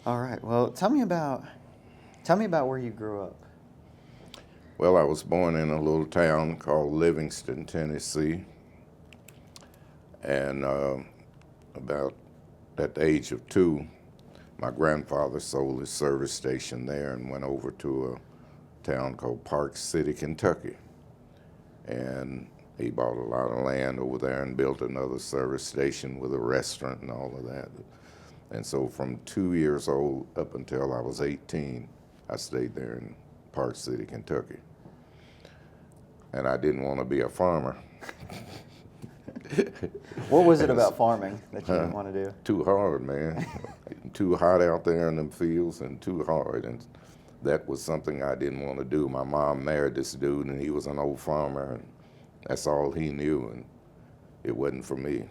All right. Well, tell me about where you grew up. Well, I was born in a little town called Livingston, Tennessee, and about at the age of 2, my grandfather sold his service station there and went over to a town called Park City, Kentucky. And he bought a lot of land over there and built another service station with a restaurant and all of that. And so from 2 years old up until I was 18, I stayed there in Park City, Kentucky. And I didn't want to be a farmer. What was it about farming that you didn't want to do? Too hard, man. Too hot out there in them fields and too hard. And that was something I didn't want to do. My mom married this dude and he was an old farmer and that's all he knew and it wasn't for me.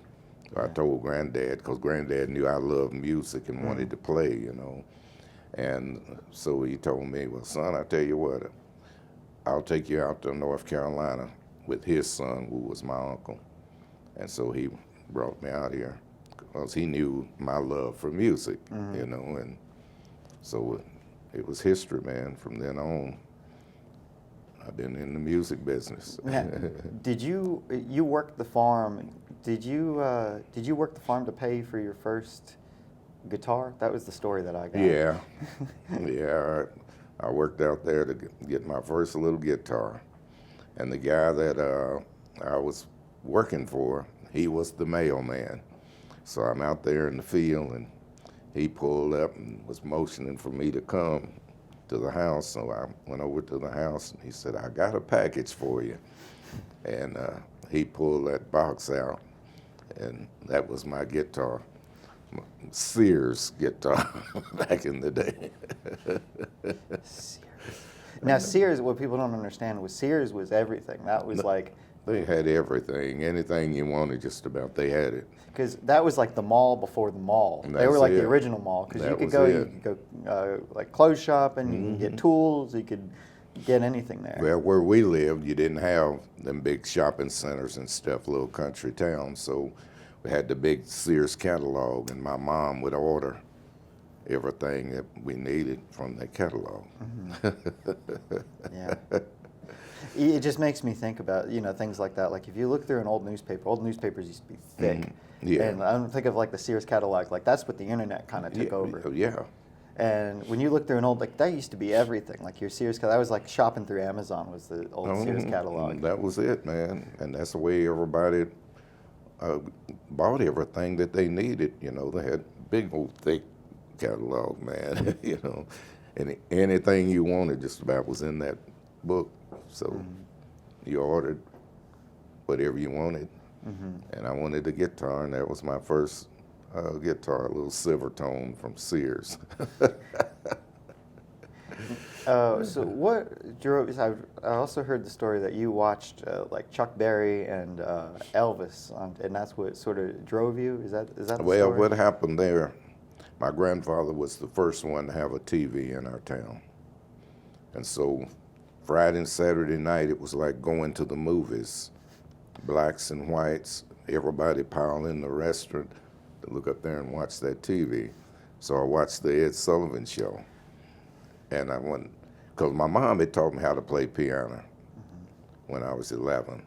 I told Granddad, because Granddad knew I loved music and wanted to play. And so he told me, well, son, I tell you what, I'll take you out to North Carolina with his son, who was my uncle. And so he brought me out here because he knew my love for music, and so it was history, man. From then on, I've been in the music business. Now, you worked the farm? Did you work the farm to pay for your first guitar? That was the story that I got. Yeah, yeah. I worked out there to get my first little guitar, and the guy that I was working for, he was the mailman. So I'm out there in the field, and he pulled up and was motioning for me to come to the house. So I went over to the house, and he said, "I got a package for you." And he pulled that box out, and that was my guitar. Sears guitar back in the day. Sears. Now Sears, what people don't understand was Sears was everything. That was like, They had everything, anything you wanted, just about. They had it. because that was like the mall before the mall. And They were that's like the it. original mall, because That you was could it. go like clothes shopping, you could get tools, you could get anything there. Well, where we lived, you didn't have them big shopping centers and stuff, little country towns. So we had the big Sears catalog, and my mom would order everything that we needed from that catalog. Yeah. It just makes me think about, things like that. Like if you look through an old newspapers used to be thick. Yeah. And I don't think of like the Sears catalog, like that's what the internet kind of took over. Yeah. And when you look through an old, like that used to be everything. Like your Sears catalog, that was like shopping through Amazon was the old Sears catalog. That was it, man. And that's the way everybody bought everything that they needed. They had big old thick catalog, man. And anything you wanted just about was in that book. So you ordered whatever you wanted. And I wanted a guitar, and that was my first guitar, a little silver tone from Sears. So what drove? I also heard the story that you watched like Chuck Berry and Elvis, and that's what sort of drove you. Is that the Well, story? what happened there, my grandfather was the first one to have a TV in our town. And so Friday and Saturday night, it was like going to the movies. Blacks and whites, everybody piled in the restaurant to look up there and watch that TV. So I watched the Ed Sullivan Show. And I went, because my mom had taught me how to play piano when I was 11.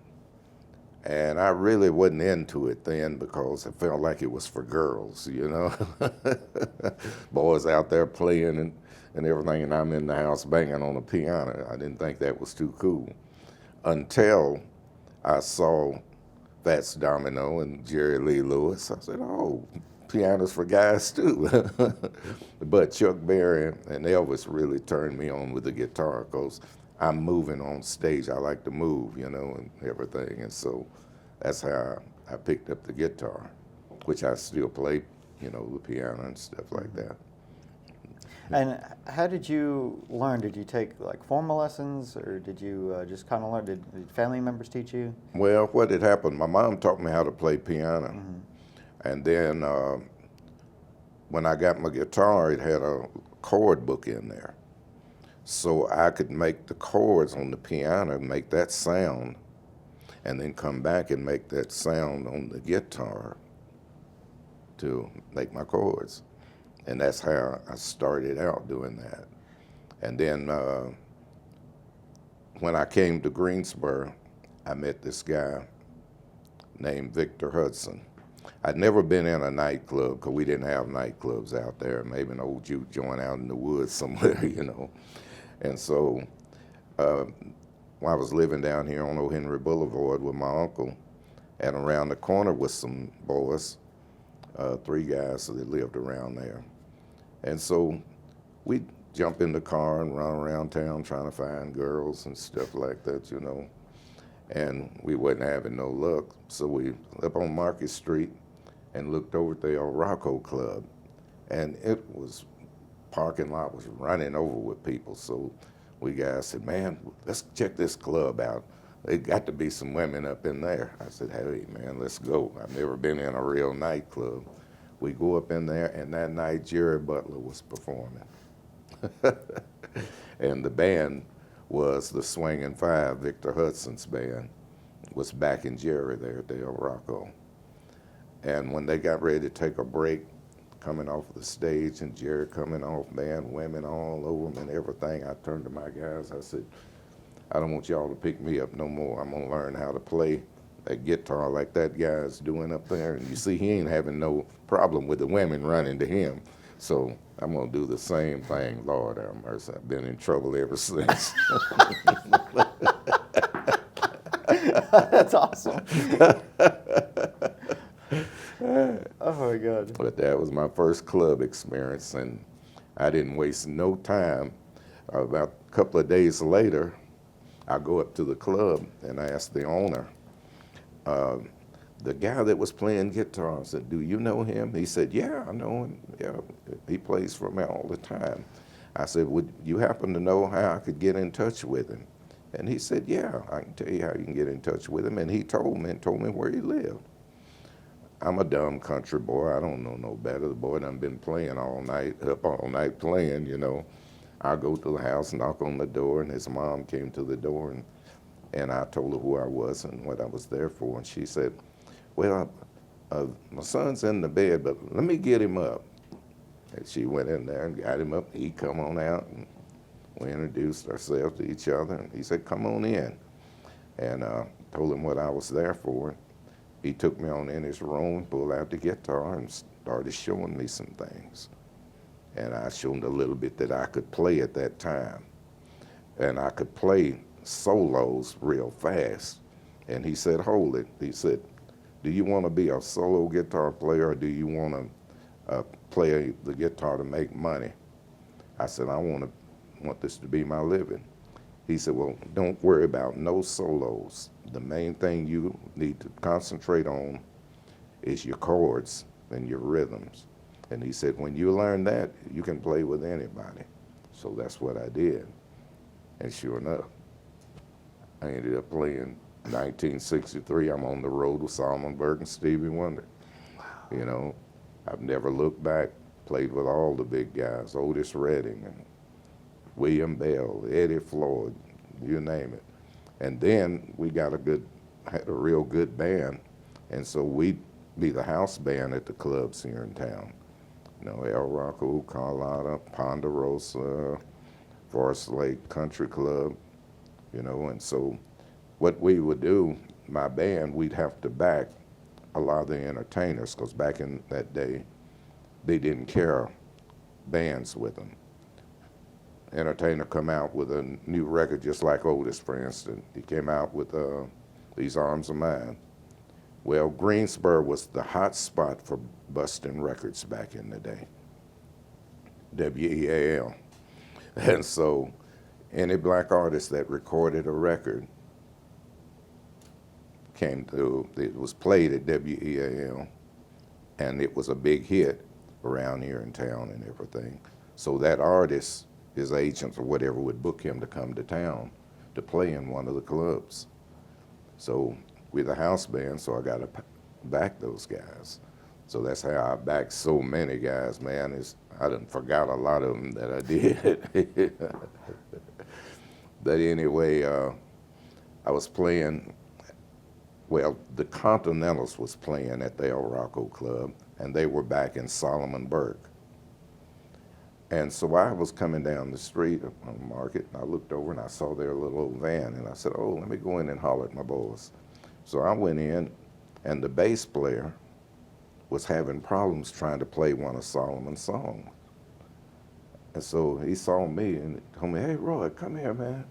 And I really wasn't into it then because I felt like it was for girls. Boys out there playing and everything, and I'm in the house banging on the piano. I didn't think that was too cool until I saw Fats Domino and Jerry Lee Lewis. I said, oh, piano's for guys too. But Chuck Berry and Elvis really turned me on with the guitar because I'm moving on stage. I like to move, and everything. And so that's how I picked up the guitar, which I still play, the piano and stuff like that. And how did you learn? Did you take like formal lessons, or did you just kind of learn? Did family members teach you? Well, what had happened, my mom taught me how to play piano. And then when I got my guitar, it had a chord book in there. So I could make the chords on the piano, make that sound, and then come back and make that sound on the guitar to make my chords. And that's how I started out doing that. And then when I came to Greensboro, I met this guy named Victor Hudson. I'd never been in a nightclub because we didn't have nightclubs out there, maybe an old juke joint out in the woods somewhere, you know. And so I was living down here on O. Henry Boulevard with my uncle, and around the corner was some boys, 3 guys that lived around there. And so we'd jump in the car and run around town trying to find girls and stuff like that, you know. And we wasn't having no luck, so we up on Market Street and looked over at the El Rocco Club, and it was, parking lot was running over with people. So we guys said, man, let's check this club out. There got to be some women up in there. I said, hey man, let's go. I've never been in a real nightclub. We go up in there, and that night Jerry Butler was performing. And the band was the Swingin' Five, Victor Hudson's band, was backing Jerry there at the El Rocco. And when they got ready to take a break, coming off the stage and Jerry coming off, man, women all over him and everything, I turned to my guys, I said, I don't want y'all to pick me up no more. I'm gonna learn how to play that guitar like that guy's doing up there. And you see, he ain't having no problem with the women running to him. So I'm gonna do the same thing. Lord have mercy, I've been in trouble ever since. That's awesome. Oh my God. But that was my first club experience, and I didn't waste no time. About a couple of days later, I go up to the club and I asked the owner, the guy that was playing guitar, I said, do you know him? He said, yeah, I know him. Yeah, he plays for me all the time. I said, would you happen to know how I could get in touch with him? And he said, yeah, I can tell you how you can get in touch with him. And he told me where he lived. I'm a dumb country boy. I don't know no better. The boy done been playing all night, up all night playing, you know. I go to the house, knock on the door, and his mom came to the door, and I told her who I was and what I was there for. And she said, well, my son's in the bed, but let me get him up. And she went in there and got him up. He come on out, and we introduced ourselves to each other. And he said, come on in. And told him what I was there for. He took me on in his room, pulled out the guitar, and started showing me some things. And I showed him a little bit that I could play at that time. And I could play solos real fast. And he said, hold it. He said, do you want to be a solo guitar player, or do you want to play the guitar to make money? I said, I want this to be my living. He said, well, don't worry about no solos. The main thing you need to concentrate on is your chords and your rhythms. And he said, when you learn that, you can play with anybody. So that's what I did. And sure enough, I ended up playing 1963. I'm on the road with Solomon Burke and Stevie Wonder. Wow. You know, I've never looked back. Played with all the big guys, Otis Redding and William Bell, Eddie Floyd, you name it. And then we had a real good band. And so we'd be the house band at the clubs here in town. You know, El Rocco, Carlotta, Ponderosa, Forest Lake Country Club, you know. And so what we would do, my band, we'd have to back a lot of the entertainers, because back in that day, they didn't carry bands with them. Entertainer come out with a new record, just like Otis, for instance. He came out with These Arms of Mine. Well, Greensboro was the hot spot for busting records back in the day, WEAL. And so any black artist that recorded a record it was played at WEAL, and it was a big hit around here in town and everything. So that artist, his agents or whatever, would book him to come to town to play in one of the clubs. So we're the house band, so I got to back those guys. So that's how I backed so many guys, man. I done forgot a lot of them that I did. But anyway, I was playing, well, the Continentals was playing at the El Rocco Club, and they were backing Solomon Burke. And so I was coming down the street on Market, and I looked over and I saw their little old van, and I said, oh, let me go in and holler at my boys. So I went in, and the bass player was having problems trying to play one of Solomon's songs. And so he saw me and told me, hey, Roy, come here, man.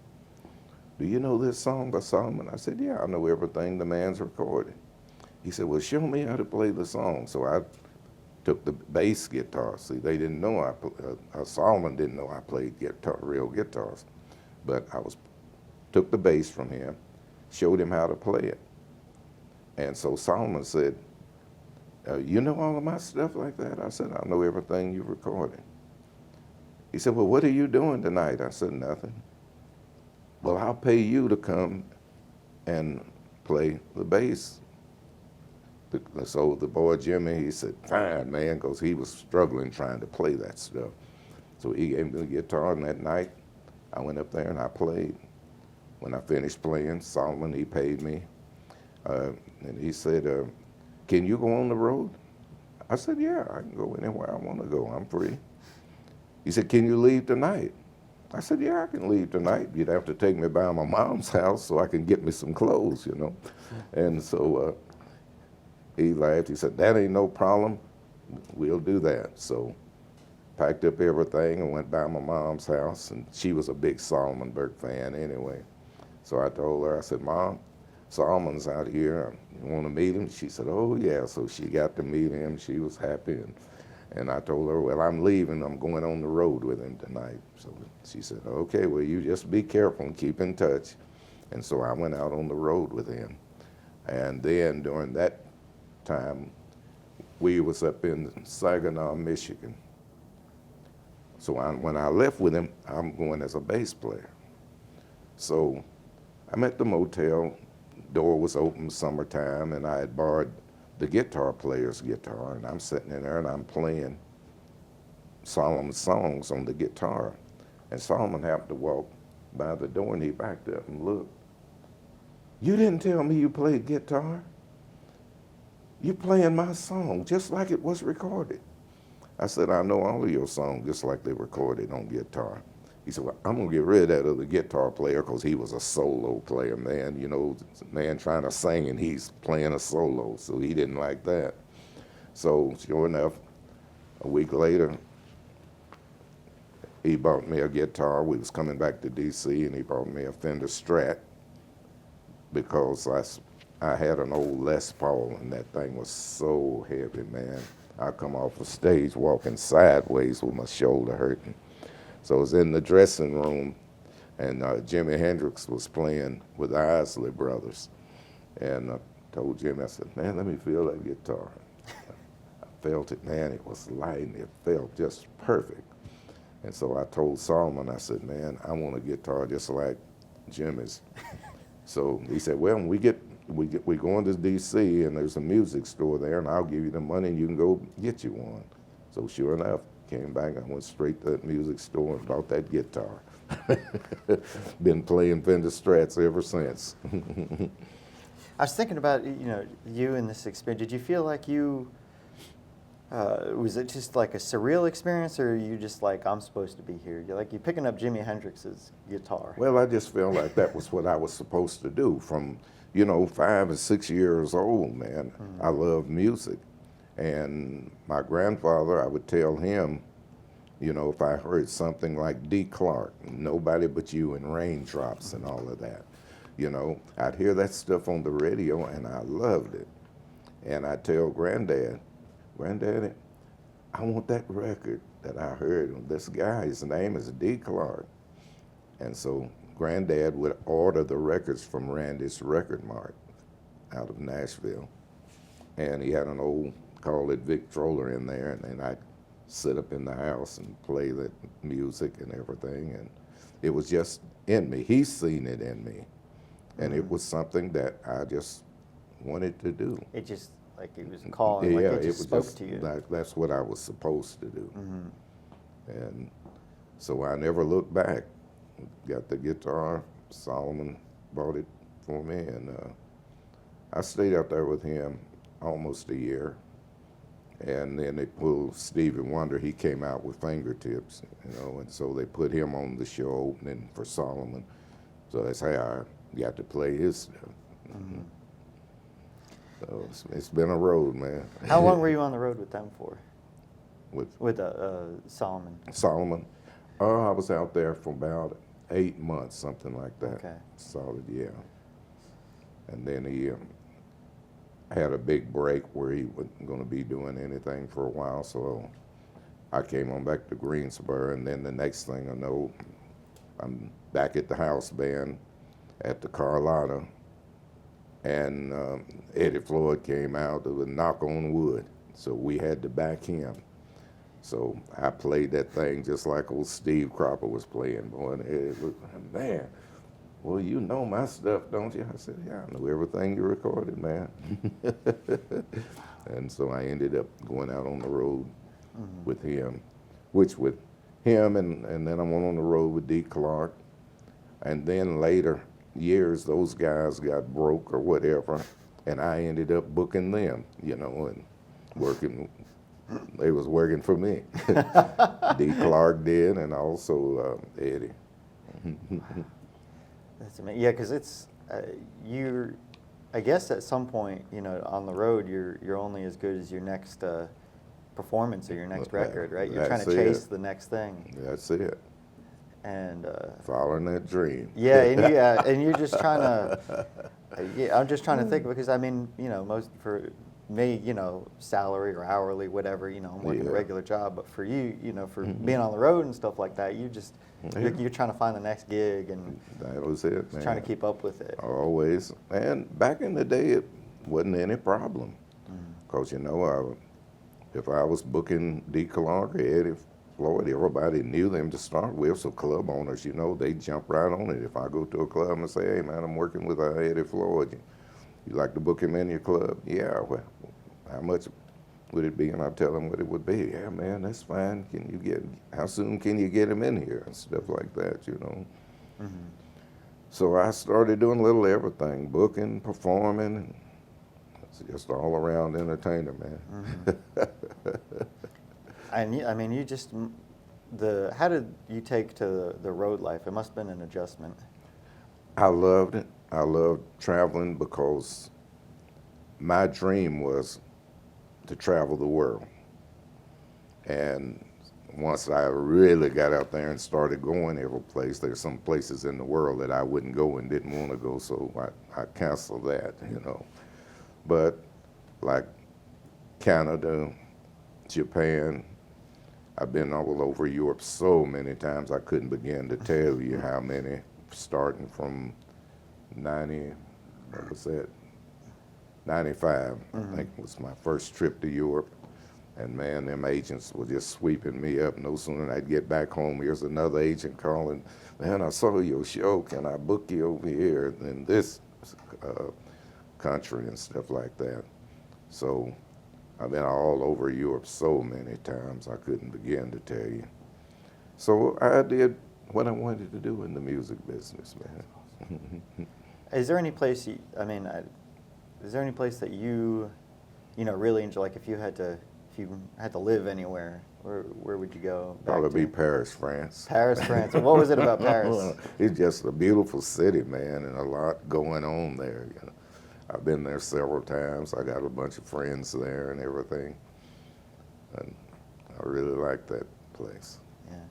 Do you know this song by Solomon? I said, yeah, I know everything the man's recorded. He said, well, show me how to play the song. So I took the bass guitar. See, they didn't know Solomon didn't know I played guitar, real guitars. But took the bass from him, showed him how to play it. And so Solomon said, you know all of my stuff like that? I said, I know everything you've recorded. He said, well, what are you doing tonight? I said, nothing. Well, I'll pay you to come and play the bass. So the boy Jimmy, he said, fine, man, because he was struggling trying to play that stuff. So he gave me the guitar, and that night I went up there and I played. When I finished playing, Solomon, he paid me. And he said, can you go on the road? I said, yeah, I can go anywhere I want to go. I'm free. He said, can you leave tonight? I said, yeah, I can leave tonight. You'd have to take me by my mom's house so I can get me some clothes, you know. And so he laughed. He said, that ain't no problem. We'll do that. So packed up everything and went by my mom's house. And she was a big Solomon Burke fan anyway. So I told her, I said, Mom, Solomon's out here. You want to meet him? She said, oh, yeah. So she got to meet him. She was happy. And I told her, well, I'm leaving. I'm going on the road with him tonight. So she said, okay, well, you just be careful and keep in touch. And so I went out on the road with him. And then during that time, we was up in Saginaw, Michigan. So when I left with him, I'm going as a bass player. So I'm at the motel. Door was open, summertime, and I had borrowed the guitar player's guitar, and I'm sitting in there and I'm playing Solomon's songs on the guitar. And Solomon happened to walk by the door, and he backed up and looked. You didn't tell me you played guitar? You're playing my song just like it was recorded. I said, I know all of your songs just like they recorded on guitar. He said, well, I'm going to get rid of that other guitar player because he was a solo player, man. You know, man trying to sing and he's playing a solo, so he didn't like that. So sure enough, a week later, he bought me a guitar. We was coming back to D.C. and he bought me a Fender Strat because I had an old Les Paul and that thing was so heavy, man. I come off the stage walking sideways with my shoulder hurting. So I was in the dressing room, and Jimi Hendrix was playing with the Isley Brothers. And I told Jimmy, I said, man, let me feel that guitar. I felt it, man. It was light, and it felt just perfect. And so I told Solomon, I said, man, I want a guitar just like Jimmy's. So he said, well, when we going to D.C., and there's a music store there, and I'll give you the money, and you can go get you one. So sure enough, came back, I went straight to that music store and bought that guitar. Been playing Fender Strats ever since. I was thinking about, you and this experience. Did you feel like was it just like a surreal experience, or are you just like, I'm supposed to be here? You're picking up Jimi Hendrix's guitar. Well, I just felt like that was what I was supposed to do from, 5 and 6 years old, man. Mm-hmm. I love music. And my grandfather, I would tell him, if I heard something like Dee Clark, Nobody But You and Raindrops and all of that, I'd hear that stuff on the radio and I loved it. And I'd tell Granddaddy, I want that record that I heard of this guy. His name is Dee Clark. And so Granddad would order the records from Randy's Record Mart out of Nashville. And he had an old, called it Victrola in there, and then I'd sit up in the house and play that music and everything. And it was just in me. He's seen it in me. And it was something that I just wanted to do. It just, like it was calling, like it just spoke to you. That's what I was supposed to do. Mm-hmm. And so I never looked back. Got the guitar, Solomon bought it for me, and I stayed out there with him almost a year. And then they pulled Stevie Wonder. He came out with Fingertips, and so they put him on the show opening for Solomon. So that's how I got to play his stuff. So it's been a road, man. How long were you on the road with them for? With Solomon? Solomon? I was out there for about 8 months, something like that. Okay. Solid, yeah. And then he had a big break where he wasn't going to be doing anything for a while, so I came on back to Greensboro, and then the next thing I know, I'm back at the house band at the Carlotta, and Eddie Floyd came out with Knock on Wood, so we had to back him. So I played that thing just like old Steve Cropper was playing, boy, and Eddie was, man, well, you know my stuff, don't you? I said, yeah, I know everything you recorded, man. And so I ended up going out on the road with him, which with him, and then I went on the road with Dee Clark. And then later years, those guys got broke or whatever, and I ended up booking them, and working. They was working for me. Dee Clark did, and also Eddie. That's amazing. Yeah, because it's you're. I guess at some point, on the road, you're only as good as your next performance or your next record, right? You're trying to chase the next thing. That's it. And following that dream. Yeah, and you're just trying to. Yeah, I'm just trying to think because I mean, most for me, salary or hourly, whatever, I'm working a regular job. But for you, for being on the road and stuff like that, you're trying to find the next gig and that was it, man. Trying to keep up with it. Always. And back in the day, it wasn't any problem. Because, if I was booking Dee Clark or Eddie Floyd, everybody knew them to start with. So club owners, they jump right on it. If I go to a club and say, hey, man, I'm working with Eddie Floyd. You like to book him in your club? Yeah, well, how much would it be? And I tell them what it would be. Yeah, man, that's fine. How soon can you get him in here? And stuff like that, So I started doing a little everything, booking, performing. It's just all around entertainer, man. And I mean, you just, how did you take to the road life? It must have been an adjustment. I loved it. I loved traveling because my dream was to travel the world. And once I really got out there and started going every place, there's some places in the world that I wouldn't go and didn't want to go, so I canceled that, But like Canada, Japan, I've been all over Europe so many times I couldn't begin to tell you how many, starting from 95, I think was my first trip to Europe. And man, them agents were just sweeping me up. No sooner than I'd get back home, here's another agent calling, man, I saw your show, can I book you over here in this country and stuff like that. So I've been all over Europe so many times I couldn't begin to tell you. So I did what I wanted to do in the music business, man. Is there any place, is there any place that you really enjoy, like if you had to live anywhere, where would you go? Probably Paris, France. Paris, France. What was it about Paris? It's just a beautiful city, man, and a lot going on there. I've been there several times. I got a bunch of friends there and everything, and I really like that place. Yeah.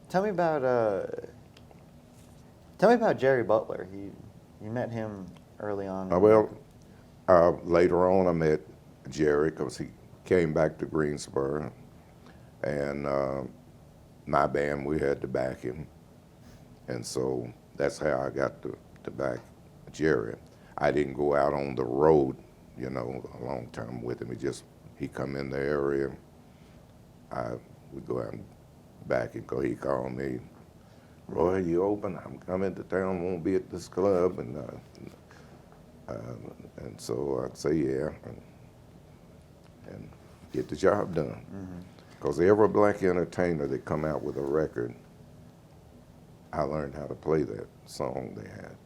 Tell me about Jerry Butler. You met him early on. Later on I met Jerry because he came back to Greensboro, and my band, we had to back him, and so that's how I got to back Jerry. I didn't go out on the road, a long time with him. He come in the area, I would go out and back him because he called me, Roy, you open? I'm coming to town, won't be at this club, and so I'd say yeah, and get the job done. Because every black entertainer that come out with a record, I learned how to play that song they had,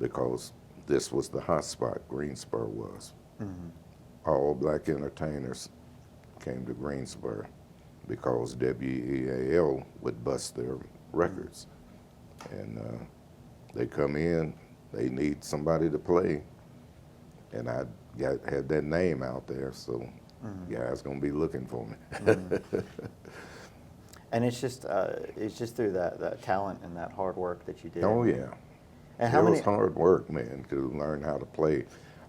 because this was the hot spot Greensboro was. all black entertainers came to Greensboro because WEAL would bust their records. And they come in, they need somebody to play. And I had that name out there, so guys gonna be looking for me. And it's just through that talent and that hard work that you did. Oh yeah. And how It many? was hard work, man, to learn how to play.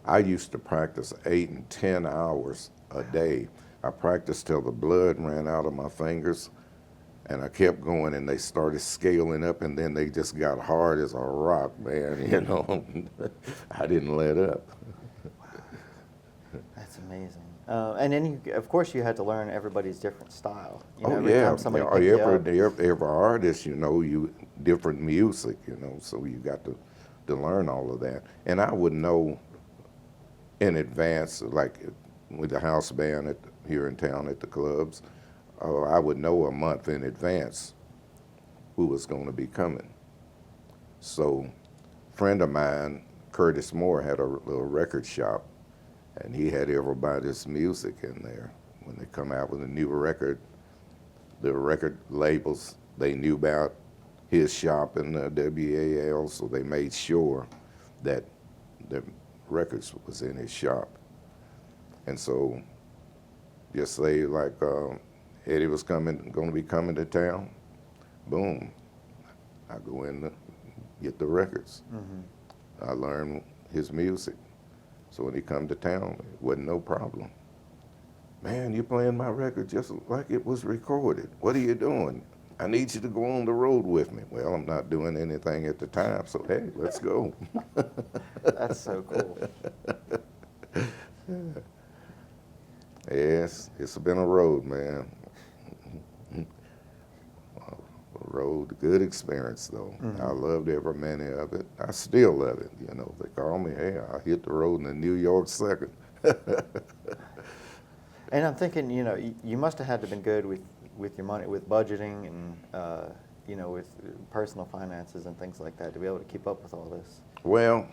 I used to practice 8 and 10 hours a day. I practiced till the blood ran out of my fingers, and I kept going, and they started scaling up, and then they just got hard as a rock, man, you know. I didn't let up. That's amazing. And then, of course, you had to learn everybody's different style. You know, Oh every yeah, time somebody picked you up. every artist, you know, different music, you know, so you got to learn all of that. And I would know in advance, like with the house band here in town at the clubs, I would know a month in advance who was going to be coming. So a friend of mine, Curtis Moore, had a little record shop, and he had everybody's music in there. When they come out with a new record, the record labels, they knew about his shop and WAL, so they made sure that the records was in his shop. And so, just say like Eddie was going to be coming to town, boom, I go in to get the records. I learned his music. So when he come to town, it wasn't no problem. Man, you're playing my record just like it was recorded. What are you doing? I need you to go on the road with me. Well, I'm not doing anything at the time, so hey, let's go. That's so cool. Yes, it's been a road, man. A road, good experience though. I loved every minute of it. I still love it. You know, they call me, hey, I hit the road in the New York second. And I'm thinking, you know, you must have had to been good with your money, with budgeting and, you know, with personal finances and things like that to be able to keep up with all this. Well,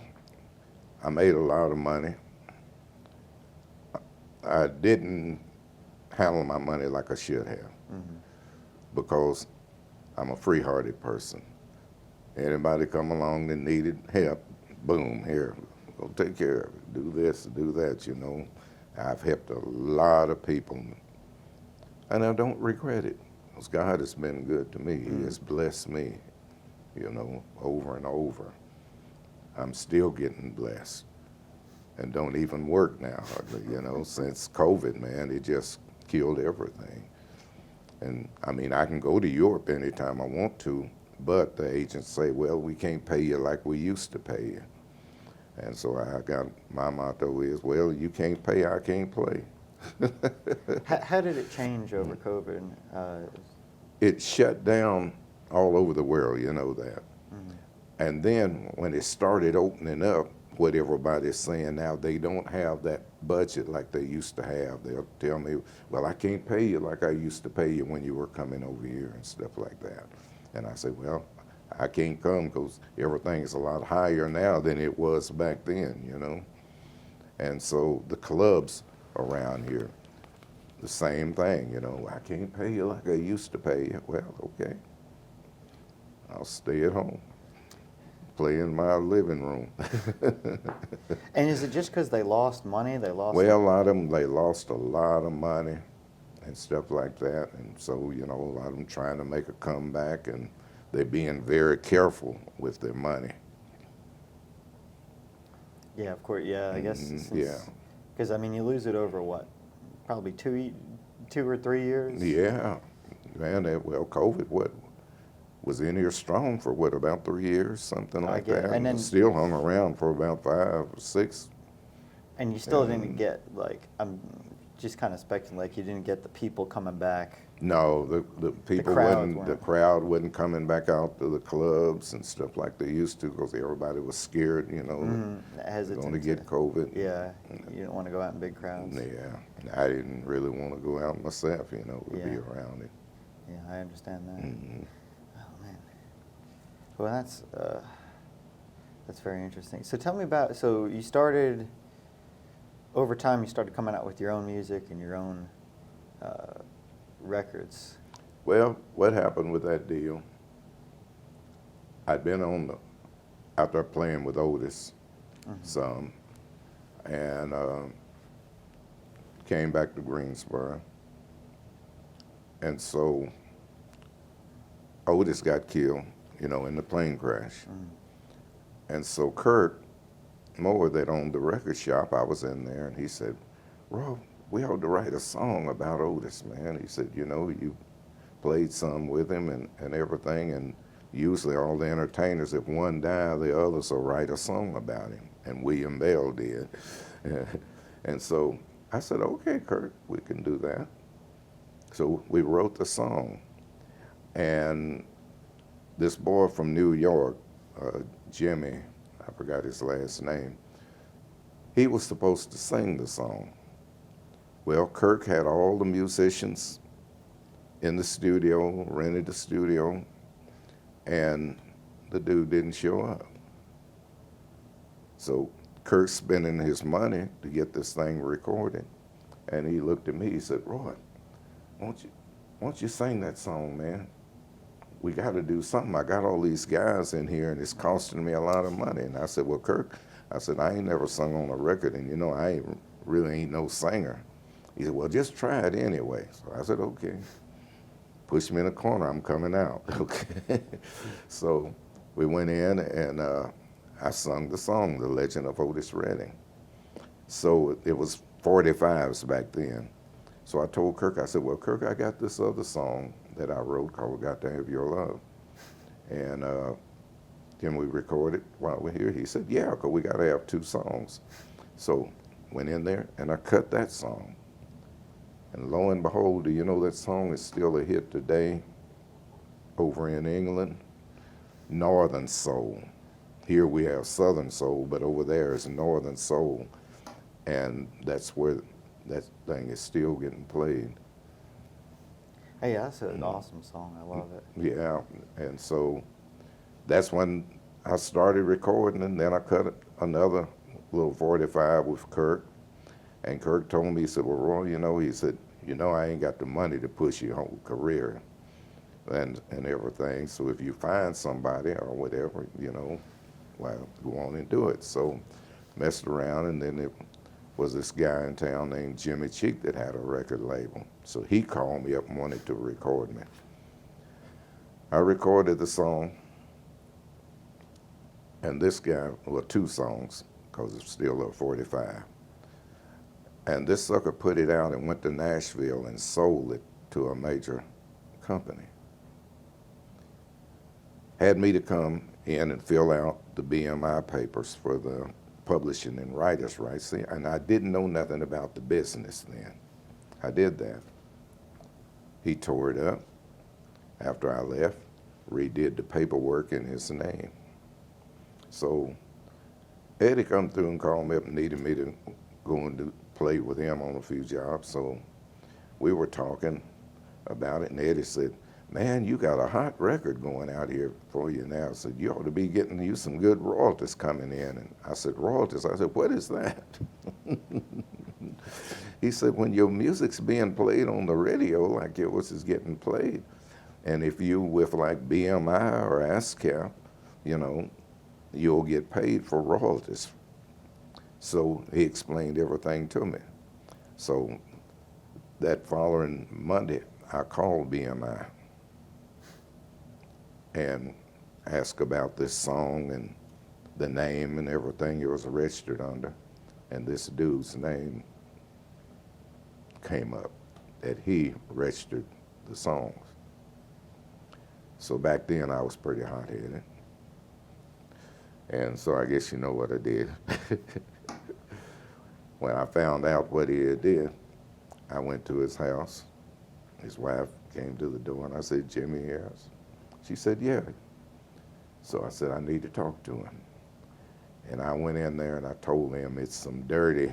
I made a lot of money. I didn't handle my money like I should have because I'm a free-hearted person. Anybody come along that needed help, boom, here, go take care of it. Do this, do that, you know. I've helped a lot of people, and I don't regret it because God has been good to me. He has blessed me, you know, over and over. I'm still getting blessed and don't even work now, you know, since COVID, man, it just killed everything. And I mean, I can go to Europe anytime I want to, but the agents say, well, we can't pay you like we used to pay you. And so I got, my motto is, well, you can't pay, I can't play. How did it change over COVID? It shut down all over the world, you know that. And then when it started opening up, what everybody's saying now, they don't have that budget like they used to have. They'll tell me, well, I can't pay you like I used to pay you when you were coming over here and stuff like that. And I say, well, I can't come because everything's a lot higher now than it was back then, you know. And so the clubs around here, the same thing, you know, I can't pay you like I used to pay you. Well, okay, I'll stay at home, play in my living room. And is it just because they lost money? They lost. Well, a lot of them, they lost a lot of money and stuff like that. And so, you know, a lot of them trying to make a comeback, and they're being very careful with their money. Yeah, of course. Yeah, I guess. Yeah. Because I mean, you lose it over what? Probably 2 or 3 years. Yeah, man. Well, COVID, what was in here strong for what, about 3 years, something like that, and then still hung around for about 5 or 6. And you still didn't get, like, I'm just kind of speculating, like you didn't get the people coming back. No, the people the crowd wasn't coming back out to the clubs and stuff like they used to because everybody was scared, you know, hesitant going to get COVID. Yeah, you don't want to go out in big crowds. Yeah, I didn't really want to go out myself, you know, to be around it. Yeah, I understand that. Oh man, well that's very interesting. So tell me about, so you started over time you started coming out with your own music and your own records. Well, what happened with that deal, I'd been out there playing with Otis some, and came back to Greensboro. And so Otis got killed, in the plane crash. And so Kurt Moore, that owned the record shop, I was in there, and he said, "Rob, we ought to write a song about Otis, man." He said, you played some with him and everything, and usually all the entertainers, if one died, the others will write a song about him, and William Bell did. And so I said, "Okay, Kurt, we can do that." So we wrote the song, and this boy from New York, Jimmy, I forgot his last name, he was supposed to sing the song. Well, Kirk had all the musicians in the studio, rented the studio, and the dude didn't show up. So Kirk's spending his money to get this thing recorded, and he looked at me, he said, "Roy, won't you sing that song, man? We got to do something. I got all these guys in here, and it's costing me a lot of money." And I said, "Well, Kirk," I said, "I ain't never sung on a record, and I really ain't no singer." He said, "Well, just try it anyway." So I said, "Okay." Push me in a corner, I'm coming out. Okay. So we went in, and I sung the song, The Legend of Otis Redding. So it was 45s back then. So I told Kirk, I said, "Well, Kirk, I got this other song that I wrote called Got to Have Your Love." And then we recorded while we're here. He said, "Yeah, because we got to have 2 songs." So went in there, and I cut that song. And lo and behold, do you know that song is still a hit today over in England? Northern Soul. Here we have Southern Soul, but over there is Northern Soul. And that's where that thing is still getting played. Hey, that's an awesome song. I love it. Yeah, and so that's when I started recording, and then I cut another little 45 with Kirk. And Kirk told me, he said, "Well, Roy, he said, I ain't got the money to push your whole career and everything. So if you find somebody or whatever, well, go on and do it." So messed around, and then it was this guy in town named Jimmy Cheek that had a record label. So he called me up and wanted to record me. I recorded the song, and this guy, well, 2 songs, because it's still a 45. And this sucker put it out and went to Nashville and sold it to a major company. Had me to come in and fill out the BMI papers for the publishing and writers' rights. See, and I didn't know nothing about the business then. I did that. He tore it up after I left, redid the paperwork in his name. So Eddie come through and called me up and needed me to go and play with him on a few jobs. So we were talking about it, and Eddie said, "Man, you got a hot record going out here for you now." I said, "You ought to be getting you some good royalties coming in." And I said, "Royalties?" I said, "What is that?" He said, "When your music's being played on the radio like yours is getting played, and if you with like BMI or ASCAP, you'll get paid for royalties." So he explained everything to me. So that following Monday, I called BMI and asked about this song and the name and everything it was registered under. And this dude's name came up, that he registered the songs. So back then I was pretty hot-headed. And so I guess you know what I did. When I found out what he had did, I went to his house. His wife came to the door, and I said, "Jimmy Harris?" She said, "Yeah." So I said, "I need to talk to him." And I went in there, and I told him, "It's some dirty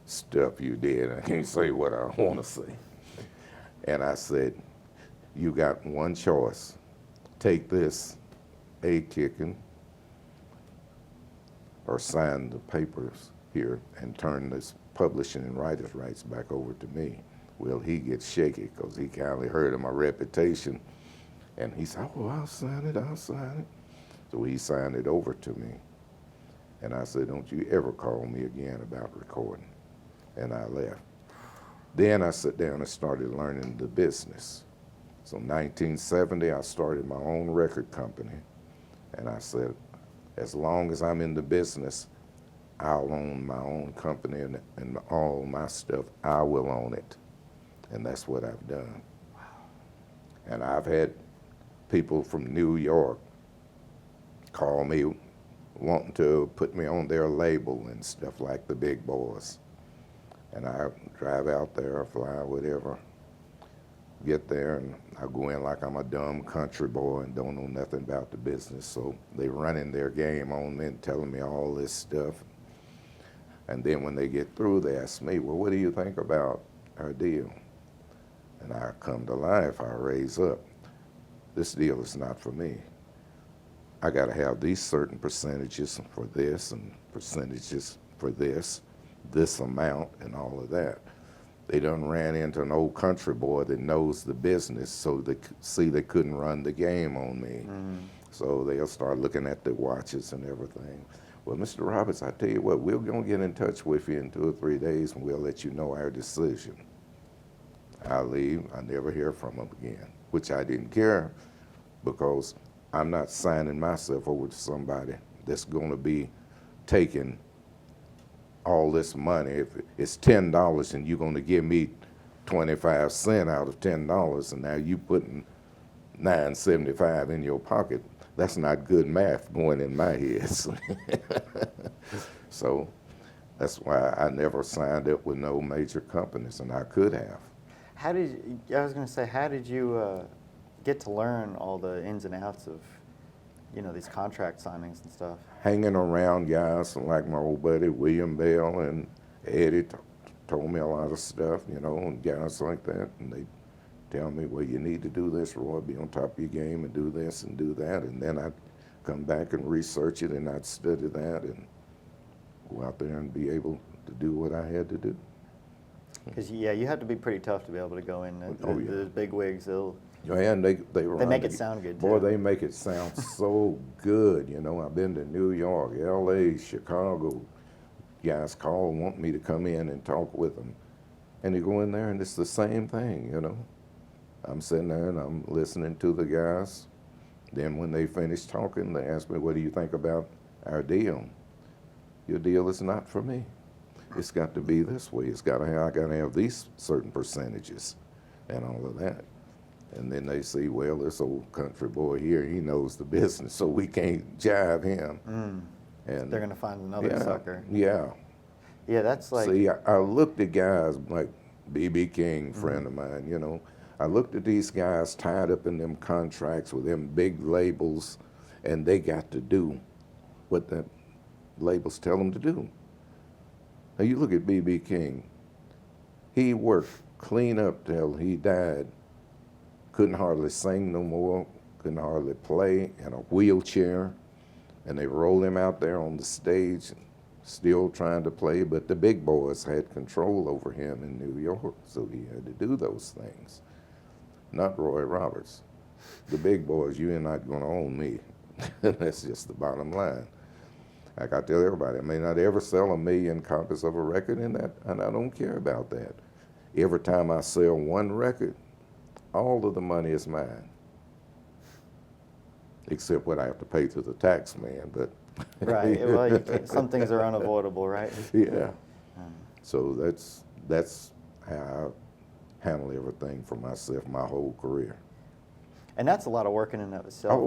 stuff you did. I can't say what I want to say." And I said, "You got one choice. Take this kicking or sign the papers here and turn this publishing and writer's rights back over to me. Well, he gets shaky because he kind of heard of my reputation. And he said, oh, I'll sign it, I'll sign it. So he signed it over to me. And I said, don't you ever call me again about recording. And I left. Then I sat down and started learning the business. So 1970, I started my own record company. And I said, as long as I'm in the business, I'll own my own company and all my stuff, I will own it. And that's what I've done. Wow. And I've had people from New York call me wanting to put me on their label and stuff like the big boys. And I drive out there, fly, whatever, get there, and I go in like I'm a dumb country boy and don't know nothing about the business. So they running their game on me and telling me all this stuff. And then when they get through, they ask me, well, what do you think about our deal? And I come to life, I raise up. This deal is not for me. I got to have these certain percentages for this and percentages for this amount and all of that. They done ran into an old country boy that knows the business, so they see they couldn't run the game on me. So they'll start looking at the watches and everything. Well, Mr. Roberts, I tell you what, we're going to get in touch with you in 2 or 3 days and we'll let you know our decision. I leave, I never hear from them again, which I didn't care because I'm not signing myself over to somebody that's going to be taking all this money. If it's $10 and you're going to give me 25 cents out of $10 and now you putting $9.75 in your pocket, that's not good math going in my head. So that's why I never signed up with no major companies, and I could have. How did I was going to say, how did you get to learn all the ins and outs of, these contract signings and stuff? Hanging around guys like my old buddy William Bell and Eddie told me a lot of stuff, and guys like that, and they tell me, well, you need to do this, Roy, be on top of your game and do this and do that, and then I'd come back and research it and I'd study that and go out there and be able to do what I had to do. Because, you have to be pretty tough to be able to go in. Those big wigs, they'll... And they make it sound good, too. Boy, they make it sound so good, I've been to New York, L.A., Chicago. Guys call and want me to come in and talk with them. And you go in there and it's the same thing, I'm sitting there and I'm listening to the guys. Then when they finish talking, they ask me, what do you think about our deal? Your deal is not for me. It's got to be this way. I got to have these certain percentages and all of that. And then they see, well, this old country boy here, he knows the business, so we can't jive him. And they're going to find another sucker. Yeah. Yeah, that's like... See, I looked at guys like B.B. King, friend of mine, I looked at these guys tied up in them contracts with them big labels, and they got to do what the labels tell them to do. Now, you look at B.B. King. He worked clean up till he died. Couldn't hardly sing no more, couldn't hardly play, in a wheelchair. And they rolled him out there on the stage, still trying to play, but the big boys had control over him in New York, so he had to do those things. Not Roy Roberts. The big boys, you are not going to own me. That's just the bottom line. Like I tell everybody, I may not ever sell 1 million copies of a record, and I don't care about that. Every time I sell one record, all of the money is mine, except what I have to pay to the tax man. But right. Well, some things are unavoidable, right? Yeah. So that's how I handle everything for myself my whole career. And that's a lot of work in and of itself,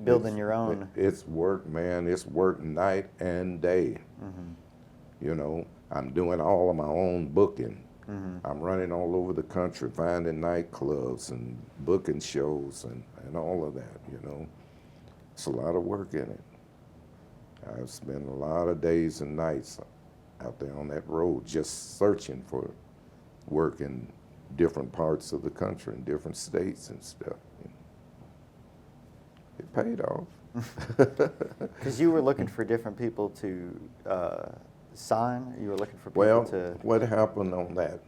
building your own. It's work, man. It's work night and day. I'm doing all of my own booking. I'm running all over the country, finding nightclubs and booking shows and all of that, It's a lot of work in it. I've spent a lot of days and nights out there on that road just searching for work in different parts of the country, in different states and stuff. It paid off. Because you were looking for different people to sign? You were looking for people Well, to. what happened on that?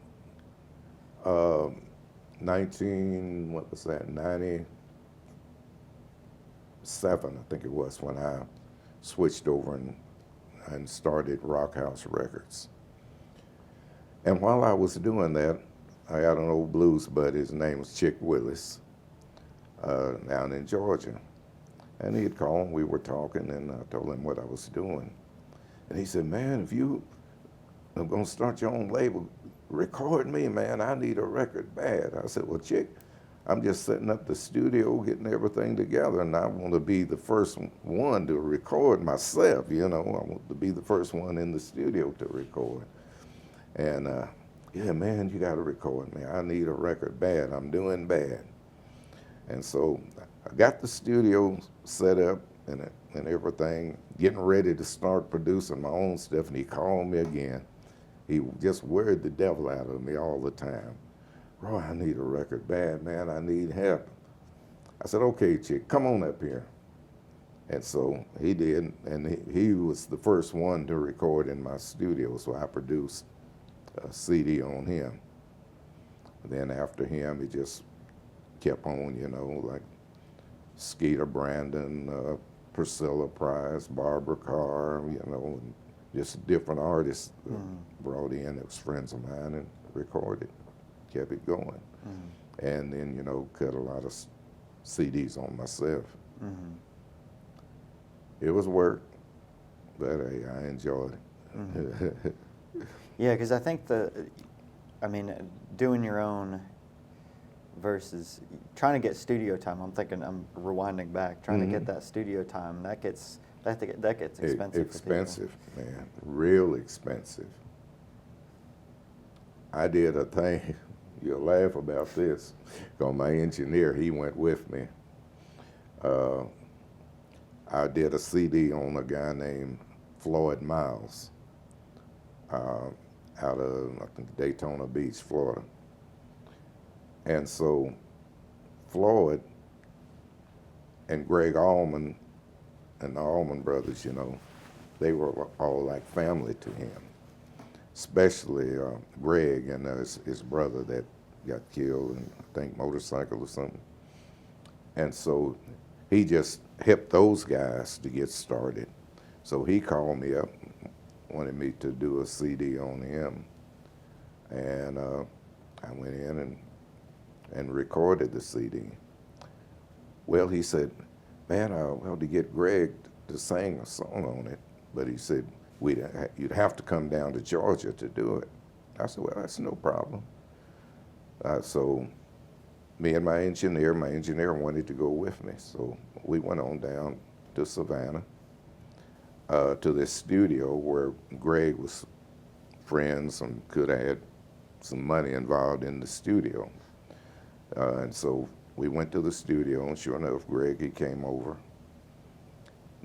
97, I think it was, when I switched over and started Rock House Records. And while I was doing that, I had an old blues buddy, his name was Chick Willis, down in Georgia. And he'd called, we were talking, and I told him what I was doing. And he said, man, if you are gonna start your own label, record me, man, I need a record bad. I said, well, Chick, I'm just setting up the studio, getting everything together, and I want to be the first one to record myself, you know. I want to be the first one in the studio to record. And yeah, man, you got to record me. I need a record bad. I'm doing bad. And so I got the studio set up and everything, getting ready to start producing my own stuff, and he called me again. He just worried the devil out of me all the time. Roy, I need a record bad, man. I need help. I said, okay, Chick, come on up here. And so he did, and he was the first one to record in my studio, so I produced a CD on him. Then after him, he just kept on, you know, like Skeeter Brandon, Priscilla Price, Barbara Carr, you know, and just different artists brought in that was friends of mine and recorded, kept it going. And then, you know, cut a lot of CDs on myself. It was work, but hey, I enjoyed it. Yeah, because I think doing your own versus trying to get studio time. I'm rewinding back, trying to get that studio time. That gets expensive. Expensive, man, real expensive. I did a thing. You'll laugh about this. Because my engineer, he went with me. I did a CD on a guy named Floyd Miles out of, I think, Daytona Beach, Florida. And so Floyd and Greg Allman and the Allman Brothers, you know, they were all like family to him, especially Greg and his brother that got killed in, I think, motorcycle or something. And so he just helped those guys to get started. So he called me up, wanted me to do a CD on him. And I went in and recorded the CD. Well, he said, man, I want to get Greg to sing a song on it. But he said, you'd have to come down to Georgia to do it. I said, well, that's no problem. So me and my engineer wanted to go with me. So we went on down to Savannah to this studio where Greg was friends and could have had some money involved in the studio. And so we went to the studio, and sure enough, Greg, he came over.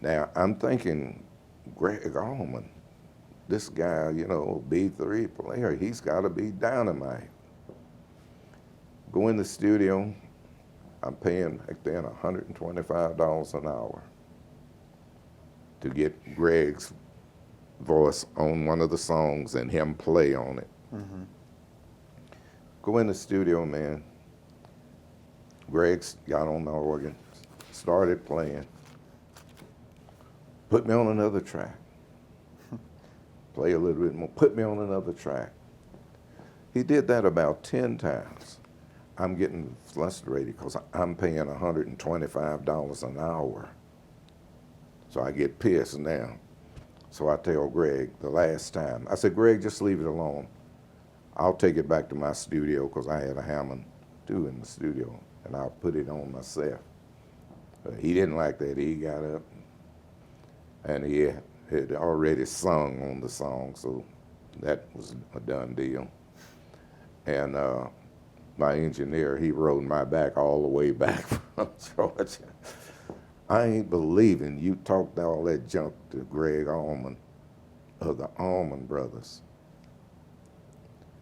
Now, I'm thinking, Greg Allman, this guy, you know, B3 player, he's got to be dynamite. Go in the studio, I'm paying back then $125 an hour to get Greg's voice on one of the songs and him play on it. Go in the studio, man. Greg got on the organ, started playing. Put me on another track. Play a little bit more, put me on another track. He did that about 10 times. I'm getting frustrated because I'm paying $125 an hour. So I get pissed now. So I tell Greg the last time, I said, Greg, just leave it alone. I'll take it back to my studio because I had a Hammond too in the studio, and I'll put it on myself. He didn't like that. He got up and he had already sung on the song, so that was a done deal. And my engineer, he rode my back all the way back from Georgia. I ain't believing you talked all that junk to Greg Allman of the Allman Brothers.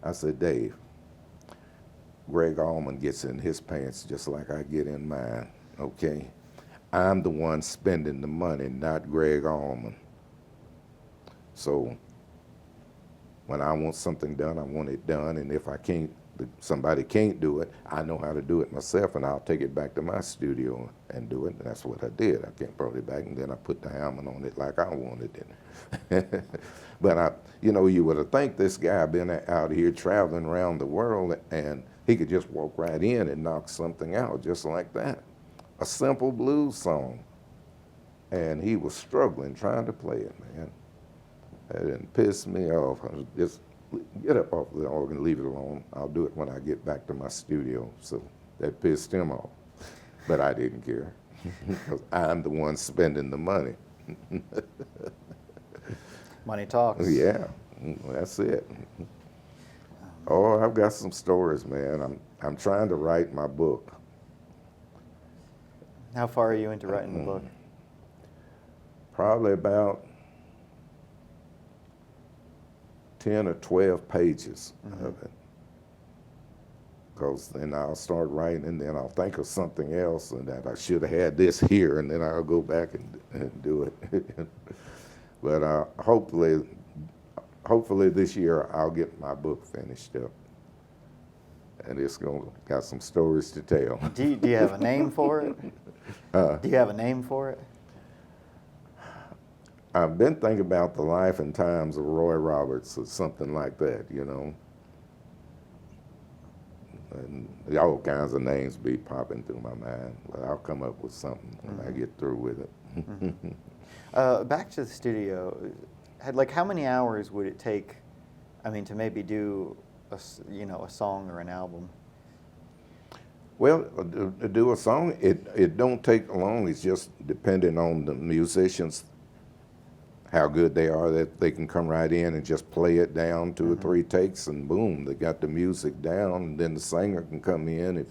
I said, Dave, Greg Allman gets in his pants just like I get in mine, okay? I'm the one spending the money, not Greg Allman. So when I want something done, I want it done. And if somebody can't do it, I know how to do it myself, and I'll take it back to my studio and do it. And that's what I did. I brought it back, and then I put the Hammond on it like I wanted it. But you would have think this guy been out here traveling around the world, and he could just walk right in and knock something out just like that. A simple blues song. And he was struggling trying to play it, man. That didn't piss me off. I was just get up off the organ, leave it alone. I'll do it when I get back to my studio. So that pissed him off. But I didn't care, because I'm the one spending the money. Money talks. Yeah, that's it. Oh, I've got some stories, man. I'm trying to write my book. How far are you into writing the book? Probably about 10 or 12 pages of it. Because then I'll start writing, and then I'll think of something else, and that I should have had this here, and then I'll go back and do it. But hopefully this year I'll get my book finished up, and it's got some stories to tell. Do you have a name for it? Do you have a name for it? I've been thinking about the life and times of Roy Roberts or something like that, And all kinds of names be popping through my mind, but I'll come up with something when I get through with it. Back to the studio, how many hours would it take, to maybe do a song or an album? Well, to do a song, it don't take long. It's just depending on the musicians, how good they are, that they can come right in and just play it down 2 or 3 takes, and boom, they got the music down. And then the singer can come in,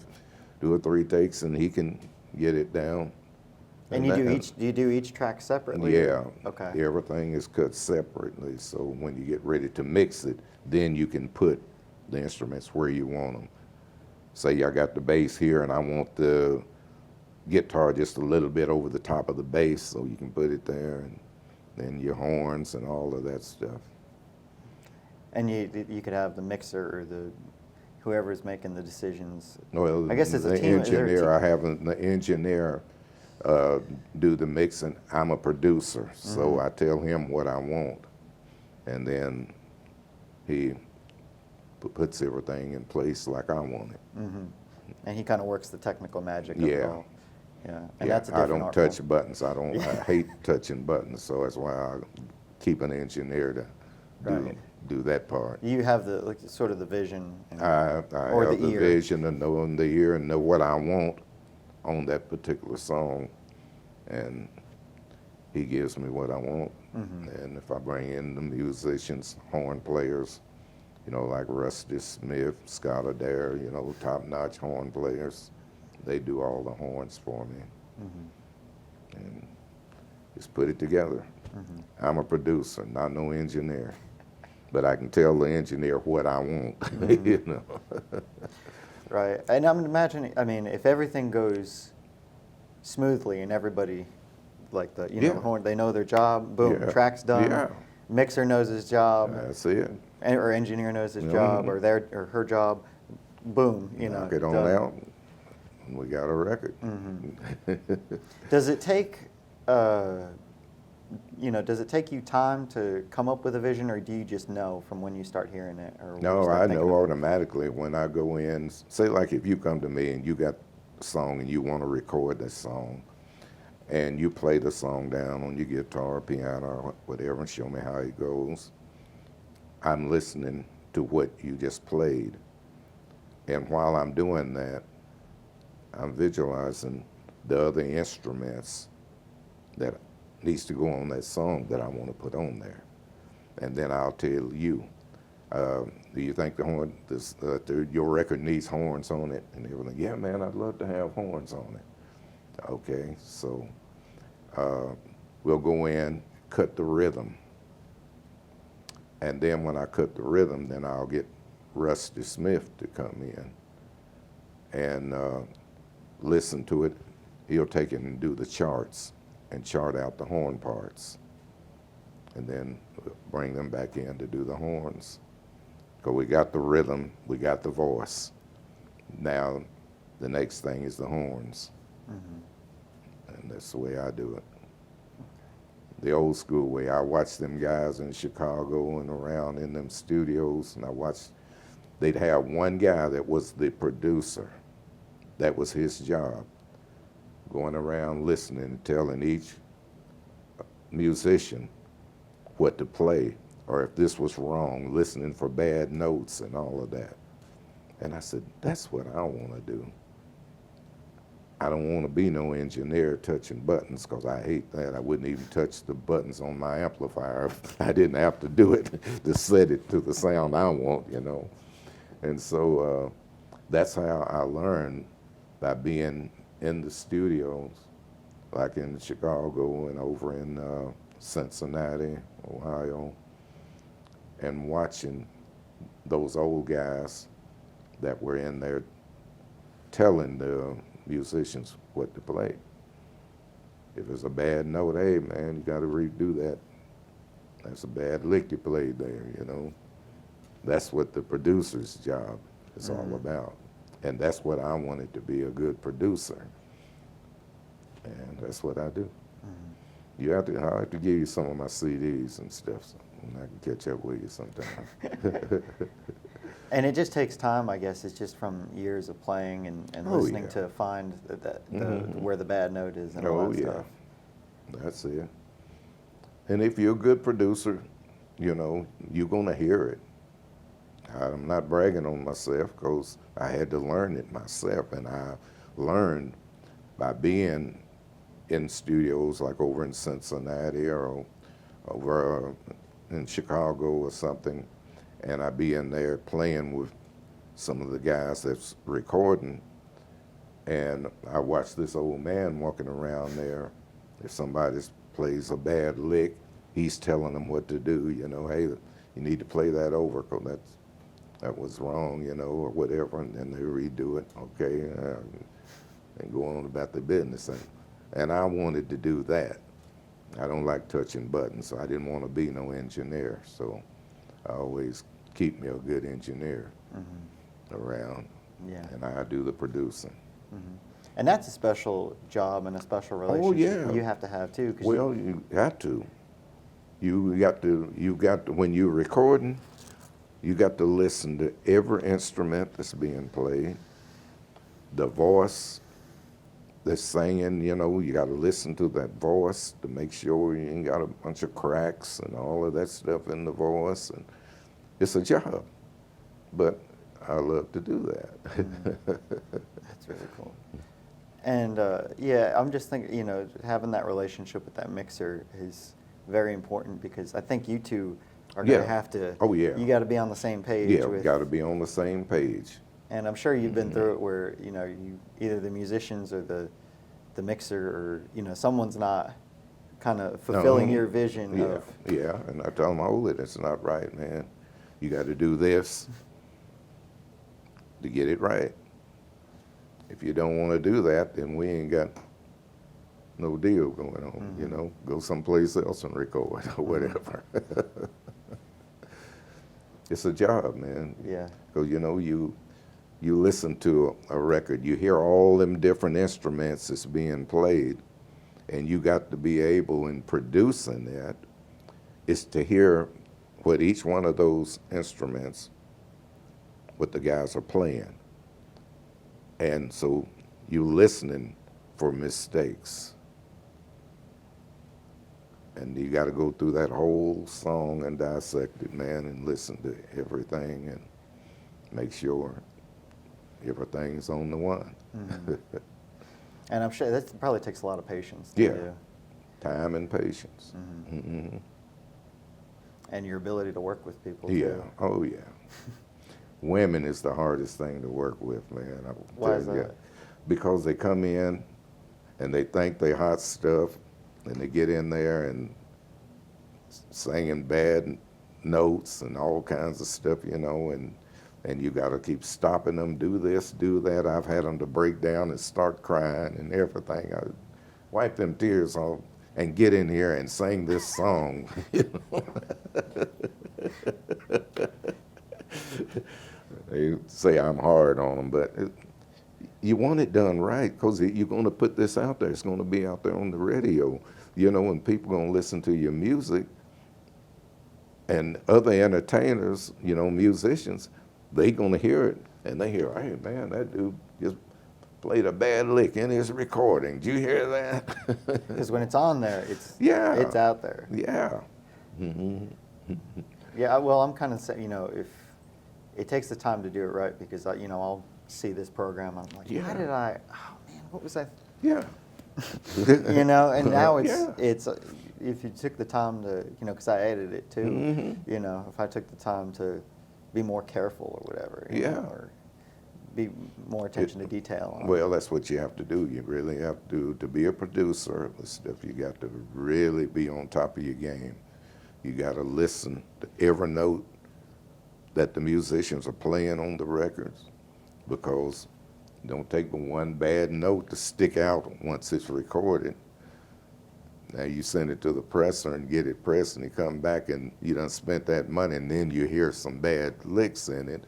2 or 3 takes, and he can get it down. And do you do each track separately? Yeah. Okay. Everything is cut separately, so when you get ready to mix it, then you can put the instruments where you want them. Say I got the bass here, and I want the guitar just a little bit over the top of the bass, so you can put it there, and then your horns and all of that stuff. And you could have the mixer or whoever's making the decisions. Well, I guess it's a team. Engineer, I have the engineer do the mixing. I'm a producer, so I tell him what I want, and then he puts everything in place like I want it. And he kind of works the technical magic of it all. Yeah, and that's a I different don't art touch form. buttons. I hate touching buttons, so that's why I keep an engineer to do that part. You have the sort of the vision. I or have the ear. vision and know in the ear and know what I want on that particular song, and he gives me what I want. And if I bring in the musicians, horn players, like Rusty Smith, Scott Adair, top-notch horn players, they do all the horns for me. And just put it together. I'm a producer, not no engineer. But I can tell the engineer what I want, Right. And I'm imagining, if everything goes smoothly and everybody, the horn, they know their job, boom, track's done. Yeah. Mixer knows his job. That's it. Or engineer knows his job, or her job, boom, Knock it on done. out, and we got a record. Does it take, does it take you time to come up with a vision, or do you just know from when you start hearing it? Or when you No, start I thinking know of it? automatically when I go in. Say like if you come to me and you got a song and you want to record that song, and you play the song down on your guitar, piano, or whatever, and show me how it goes. I'm listening to what you just played. And while I'm doing that, I'm visualizing the other instruments that needs to go on that song that I want to put on there. And then I'll tell you, do you think your record needs horns on it? And everything, yeah, man, I'd love to have horns on it. Okay, so we'll go in, cut the rhythm. And then when I cut the rhythm, then I'll get Rusty Smith to come in and listen to it. He'll take it and do the charts and chart out the horn parts. And then bring them back in to do the horns. Because we got the rhythm, we got the voice. Now, the next thing is the horns. And that's the way I do it. The old school way. I watched them guys in Chicago and around in them studios, and I watched, they'd have one guy that was the producer. That was his job, going around listening and telling each musician what to play, or if this was wrong, listening for bad notes and all of that. And I said, that's what I want to do. I don't want to be no engineer touching buttons, because I hate that. I wouldn't even touch the buttons on my amplifier if I didn't have to do it to set it to the sound I want, you know. And so that's how I learned, by being in the studios, like in Chicago and over in Cincinnati, Ohio, and watching those old guys that were in there telling the musicians what to play. If it's a bad note, hey man, you got to redo that. That's a bad lick you played there, you know. That's what the producer's job is all about. And that's what I wanted to be, a good producer. And that's what I do. I have to give you some of my CDs and stuff, so I can catch up with you sometime. And it just takes time, I guess. It's just from years of playing and listening to find where the bad note is and all that stuff. That's it. And if you're a good producer, you know, you're going to hear it. I'm not bragging on myself, because I had to learn it myself, and I learned by being in studios like over in Cincinnati or over in Chicago or something, and I be in there playing with some of the guys that's recording, and I watch this old man walking around there. If somebody plays a bad lick, he's telling them what to do, you know, hey, you need to play that over, because that was wrong, you know, or whatever, and then they redo it, okay, and go on about their business. And I wanted to do that. I don't like touching buttons, so I didn't want to be no engineer, so I always keep me a good engineer around, and I do the producing. And that's a special job and a special relationship you have to have too. Well, you got to. You got to, when you're recording, you got to listen to every instrument that's being played, the voice that's singing, you know, you got to listen to that voice to make sure you ain't got a bunch of cracks and all of that stuff in the voice. And it's a job, but I love to do that. That's really cool. And yeah, I'm just thinking, you know, having that relationship with that mixer is very important, because I think you two are going to have to. Oh yeah. You got to be on the same page. Yeah, we got to be on the same page. And I'm sure you've been through it where, you know, either the musicians or the mixer, or, you know, someone's not kind of fulfilling your vision. Yeah, and I tell them, oh, that's not right, man. You got to do this to get it right. If you don't want to do that, then we ain't got no deal going on, you know. Go someplace else and record or whatever. It's a job, man. Yeah. Because, you know, you listen to a record, you hear all them different instruments that's being played, and you got to be able, in producing that, is to hear what each one of those instruments, what the guys are playing. And so you listening for mistakes. And you got to go through that whole song and dissect it, man, and listen to everything and make sure everything's on the one. And I'm sure that probably takes a lot of patience. Yeah, time and patience. And your ability to work with people. Yeah, too. oh yeah. Women is the hardest thing to work with, man. I will Why tell is you. that? Because they come in and they think they hot stuff, and they get in there and singing bad notes and all kinds of stuff, you know, and you got to keep stopping them, do this, do that. I've had them to break down and start crying and everything. I wipe them tears off and get in here and sing this song. You know? They say I'm hard on them, but you want it done right because you're going to put this out there. It's going to be out there on the radio, and people going to listen to your music. And other entertainers, musicians, they going to hear it, and they hear, hey, man, that dude just played a bad lick in his recording. Did you hear that? Because when it's on there, it's out there. Yeah. Yeah, well, I'm kind of saying, if it takes the time to do it right, because, I'll see this program, I'm like, Yeah. how did oh man, what was I? Yeah. And now Yeah. it's if you took the time to, because I edited it too, if I took the time to be more careful or whatever, or be more attention to detail. Well, that's what you have to do. You really have to be a producer. If you got to really be on top of your game. You got to listen to every note that the musicians are playing on the records, because don't take the one bad note to stick out once it's recorded. Now you send it to the presser and get it pressed, and you come back and you done spent that money, and then you hear some bad licks in it.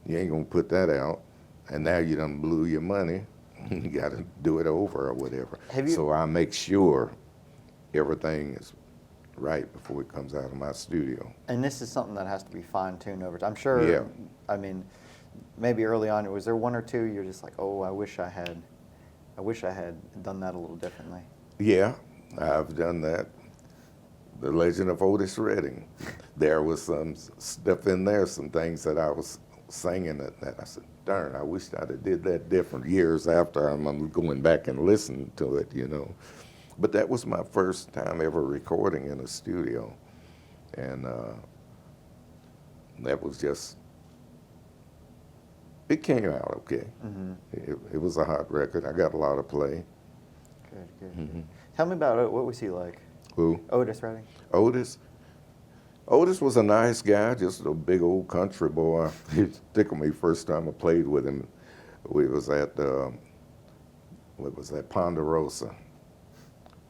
You ain't gonna put that out, and now you done blew your money. You got to do it over or whatever. So I make sure everything is right before it comes out of my studio. And this is something that has to be fine-tuned over time. I'm sure. Yeah. I mean, maybe early on, was there one or two you're just like, oh, I wish I had done that a little differently? Yeah, I've done that. The Legend of Otis Redding. There was some stuff in there, some things that I was singing that I said, darn, I wish I'd have did that different years after I'm going back and listening to it, But that was my first time ever recording in a studio. And that was just, it came out okay. Mm-hmm. It was a hot record. I got a lot of play. Good. Tell me about what was he like? Who? Otis Redding. Otis was a nice guy, just a big old country boy. He tickled me first time I played with him. We was at, Ponderosa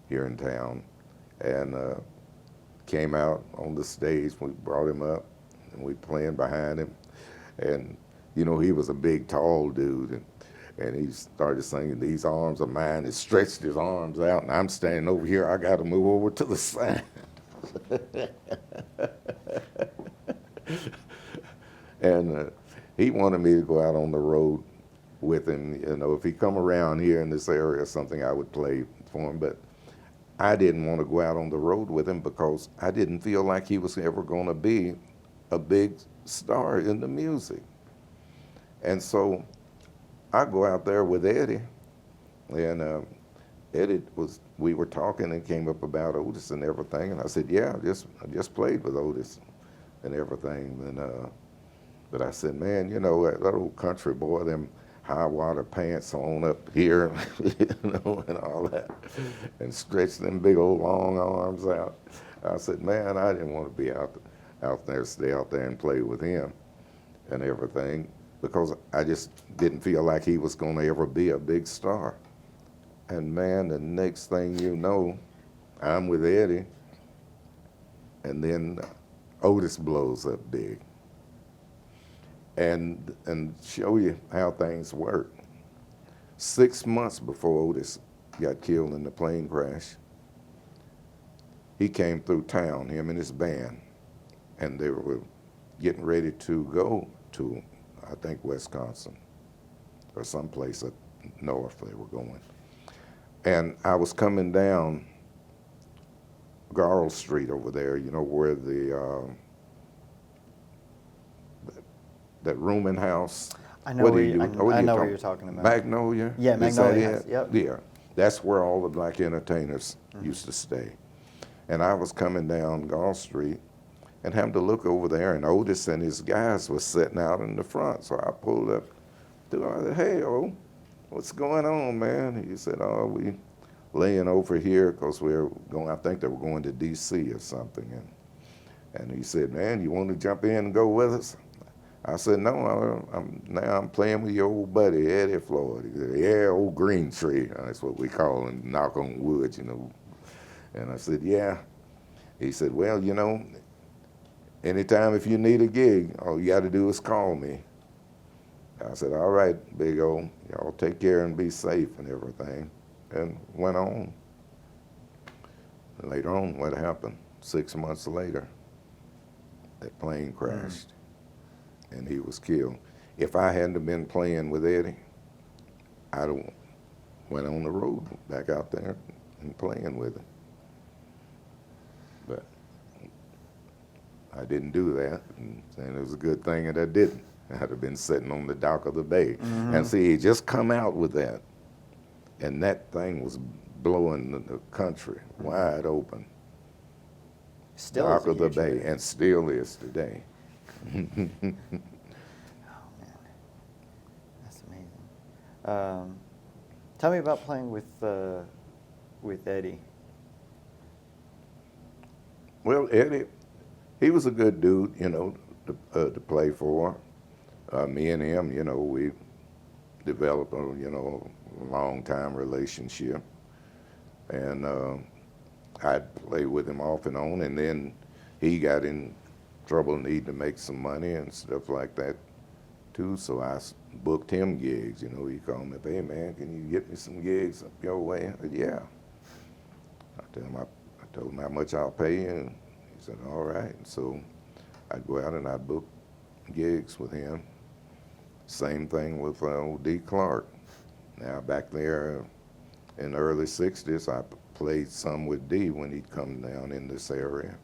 here in town, and came out on the stage. We brought him up, and we playing behind him. And, he was a big, tall dude, and he started singing, "These arms are mine." He stretched his arms out, and I'm standing over here. I got to move over to the side. And he wanted me to go out on the road with him. If he come around here in this area or something, I would play for him. But I didn't want to go out on the road with him because I didn't feel like he was ever going to be a big star in the music. And so I go out there with Eddie, and we were talking and came up about Otis and everything, and I said, yeah, I just played with Otis and everything. And but I said, man, that old country boy, them high water pants on up here, and all that, and stretch them big old long arms out. I said, man, I didn't want to be out there, stay out there and play with him and everything, because I just didn't feel like he was going to ever be a big star. And man, the next thing you know, I'm with Eddie, and then Otis blows up big. And show you how things work. 6 months before Otis got killed in the plane crash, he came through town, him and his band, and they were getting ready to go to, I think, Wisconsin, or someplace up north they were going. And I was coming down Garl Street over there, where that rooming house. I know where you're talking about. Magnolia? Yeah, Magnolia. Yep. Yeah, that's where all the black entertainers used to stay. And I was coming down Garl Street and happened to look over there, and Otis and his guys were sitting out in the front. So I pulled up to him. I said, hey, what's going on, man? He said, oh, we laying over here because we're going, I think they were going to D.C. or something. And he said, man, you want to jump in and go with us? I said, no, I'm playing with your old buddy, Eddie Floyd. He said, yeah, old green tree. That's what we call him, knock on wood, And I said, yeah. He said, well, anytime if you need a gig, all you got to do is call me. I said, all right, Big O, y'all take care and be safe and everything. And went on. Later on, what happened? 6 months later, that plane crashed and he was killed. If I hadn't have been playing with Eddie, I'd have went on the road back out there and playing with him. But I didn't do that, and it was a good thing that I didn't. I'd have been sitting on the dock of the bay. And see, he just come out with that, and that thing was blowing the country wide open. Still Dock is a of the huge bay, hit. and still is today. Oh man, that's amazing. Tell me about playing with Eddie. Well, Eddie, he was a good dude, to play for. Me and him, we developed a long time relationship. And I'd play with him off and on, and then he got in trouble, needed to make some money and stuff like that too. So I booked him gigs. He called me, hey man, can you get me some gigs up your way? I said, yeah. I told him how much I'll pay you, and he said, all right. So I'd go out and I'd book gigs with him. Same thing with old D. Clark. Now back there in the early 60s, I played some with D when he'd come down in this area.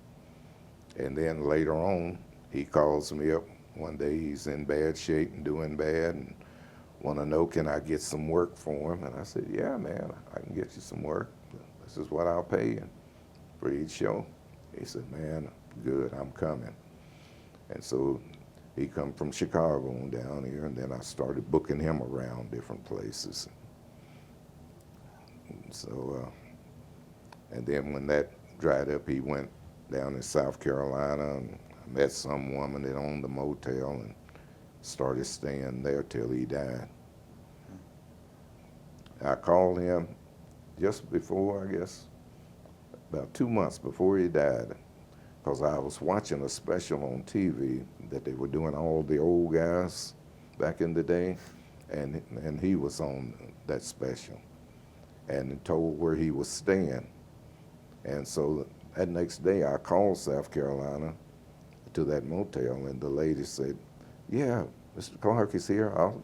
And then later on, he calls me up one day, he's in bad shape and doing bad, and want to know, can I get some work for him? And I said, yeah, man, I can get you some work. This is what I'll pay you for each show. He said, man, good, I'm coming. And so he come from Chicago on down here, and then I started booking him around different places. And so, and then when that dried up, he went down in South Carolina and met some woman that owned the motel and started staying there till he died. I called him just before, I guess, about 2 months before he died, because I was watching a special on TV that they were doing all the old guys back in the day, and he was on that special, and it told where he was staying. And so that next day I called South Carolina to that motel, and the lady said, yeah, Mr. Clark is here, I'll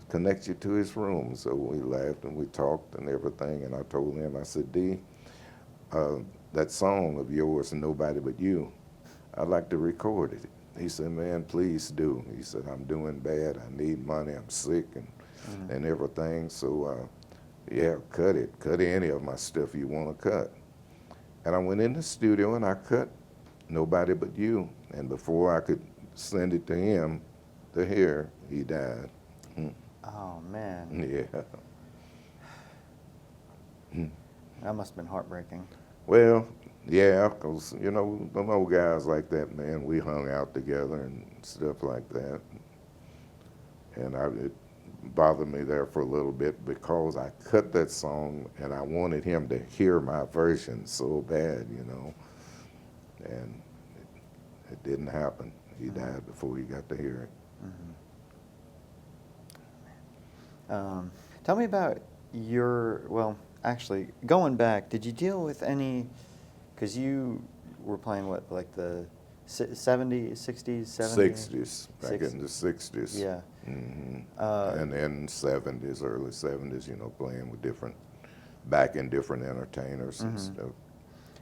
connect you to his room. So we laughed and we talked and everything, and I told him, I said, D, that song of yours, Nobody But You, I'd like to record it. He said, man, please do. He said, I'm doing bad, I need money, I'm sick and everything, so yeah, cut it. Cut any of my stuff you want to cut. And I went in the studio and I cut Nobody But You. And before I could send it to him to hear, he died. Oh man. Yeah. That must have been heartbreaking. Well, yeah, because, them old guys like that, man, we hung out together and stuff like that. And it bothered me there for a little bit because I cut that song and I wanted him to hear my version so bad, And it didn't happen. He died before he got to hear it. Tell me about actually, going back, did you deal with any, because you were playing what, like the 70s, 60s, 70s? 60s, back in the 60s. Yeah. And then 70s, early 70s, playing with backing different entertainers and stuff.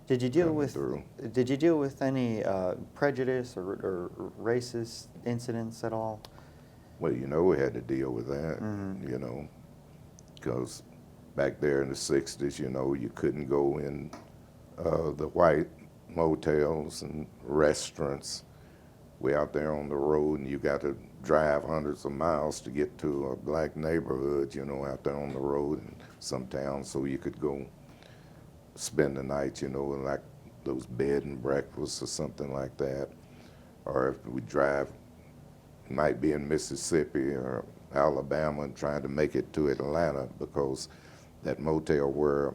Did you deal with any prejudice or racist incidents at all? Well, we had to deal with that, because back there in the 60s, you couldn't go in the white motels and restaurants. We out there on the road, and you got to drive hundreds of miles to get to a black neighborhood, out there on the road in some towns, so you could go spend the night, like those bed and breakfasts or something like that. Or if we drive, might be in Mississippi or Alabama and trying to make it to Atlanta, because that motel where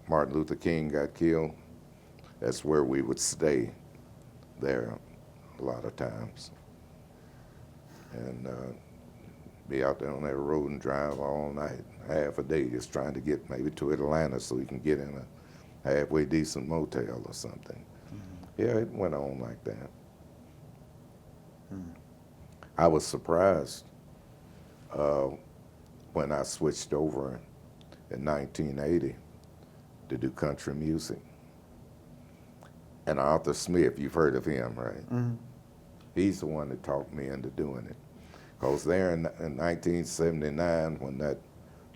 Martin Luther King got killed, that's where we would stay there a lot of times. And be out there on that road and drive all night, half a day, just trying to get maybe to Atlanta so we can get in a halfway decent motel or something. Mm-hmm. Yeah, it went on like that. I was surprised when I switched over in 1980 to do country music. And Arthur Smith, you've heard of him, right? Mm-hmm. He's the one that talked me into doing it. Because there in 1979, when that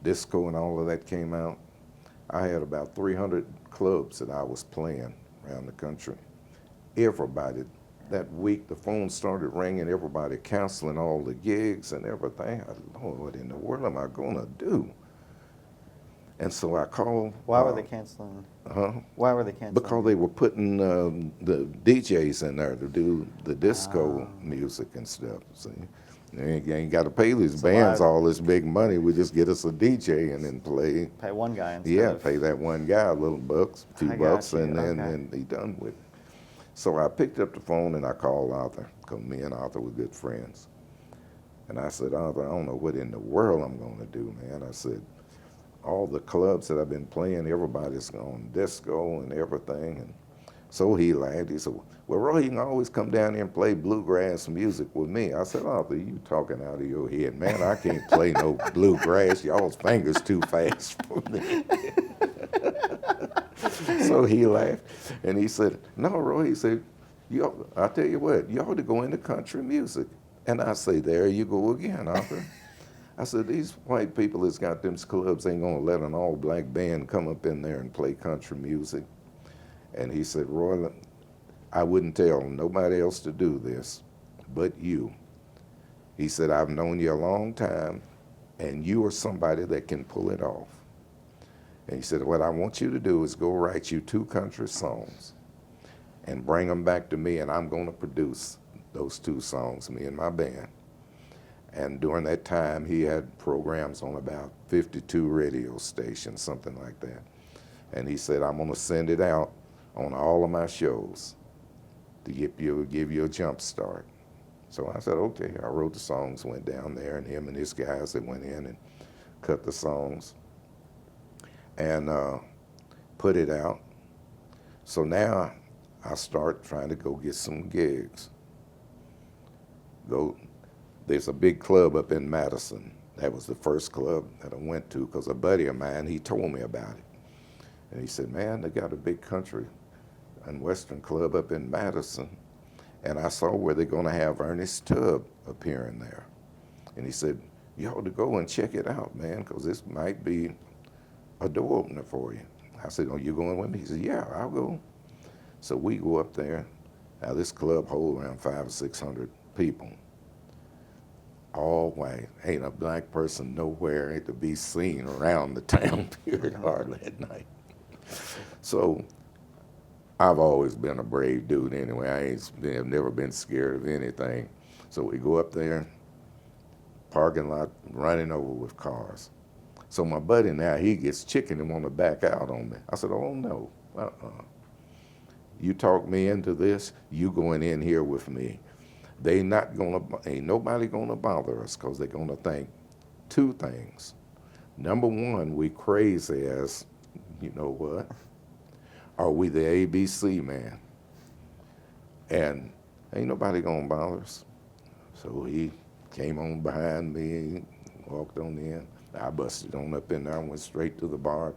disco and all of that came out, I had about 300 clubs that I was playing around the country. Everybody, that week, the phone started ringing, everybody canceling all the gigs and everything. I said, Lord, what in the world am I going to do? And so I called. Why were they canceling? Why were they canceling? Because they were putting the DJs in there to do the disco music and stuff. See, you ain't got to pay these bands all this big money. We just get us a DJ and then play. Pay one guy instead. Yeah, pay that one guy a little bucks, few bucks, and then be done with it. So I picked up the phone and I called Arthur, because me and Arthur were good friends. And I said, Arthur, I don't know what in the world I'm going to do, man. I said, all the clubs that I've been playing, everybody's on disco and everything. And so he laughed. He said, well, Roy, you can always come down here and play bluegrass music with me. I said, Arthur, you talking out of your head, man. I can't play no bluegrass. Y'all's fingers too fast for me. So he laughed, and he said, no, Roy, he said, I'll tell you what, you ought to go into country music. And I say, there you go again, Arthur. I said, these white people that's got them clubs ain't gonna let an all-black band come up in there and play country music. And he said, Roy, I wouldn't tell nobody else to do this but you. He said, I've known you a long time, and you are somebody that can pull it off. And he said, what I want you to do is go write you 2 country songs and bring them back to me, and I'm gonna produce those 2 songs, me and my band. And during that time, he had programs on about 52 radio stations, something like that. And he said, I'm gonna send it out on all of my shows to give you a jump start. So I said, okay. I wrote the songs, went down there, and him and his guys that went in and cut the songs and put it out. So now I start trying to go get some gigs. There's a big club up in Madison. That was the first club that I went to because a buddy of mine, he told me about it. And he said, man, they got a big country and western club up in Madison. And I saw where they're gonna have Ernest Tubb appearing there. And he said, you ought to go and check it out, man, because this might be a door opener for you. I said, oh, you going with me? He said, yeah, I'll go. So we go up there. Now this club holds around 500 or 600 people. All white. Ain't a black person nowhere ain't to be seen around the town period hardly at night. So I've always been a brave dude anyway. I've never been scared of anything. So we go up there, parking lot running over with cars. So my buddy now, he gets chicken and want to back out on me. I said, oh no, You talk me into this, you going in here with me. Ain't nobody gonna bother us because they're gonna think 2 things. Number 1, we crazy as, you know what? Are we the ABC man? And ain't nobody gonna bother us. So he came on behind me, walked on in. I busted on up in there, went straight to the bar,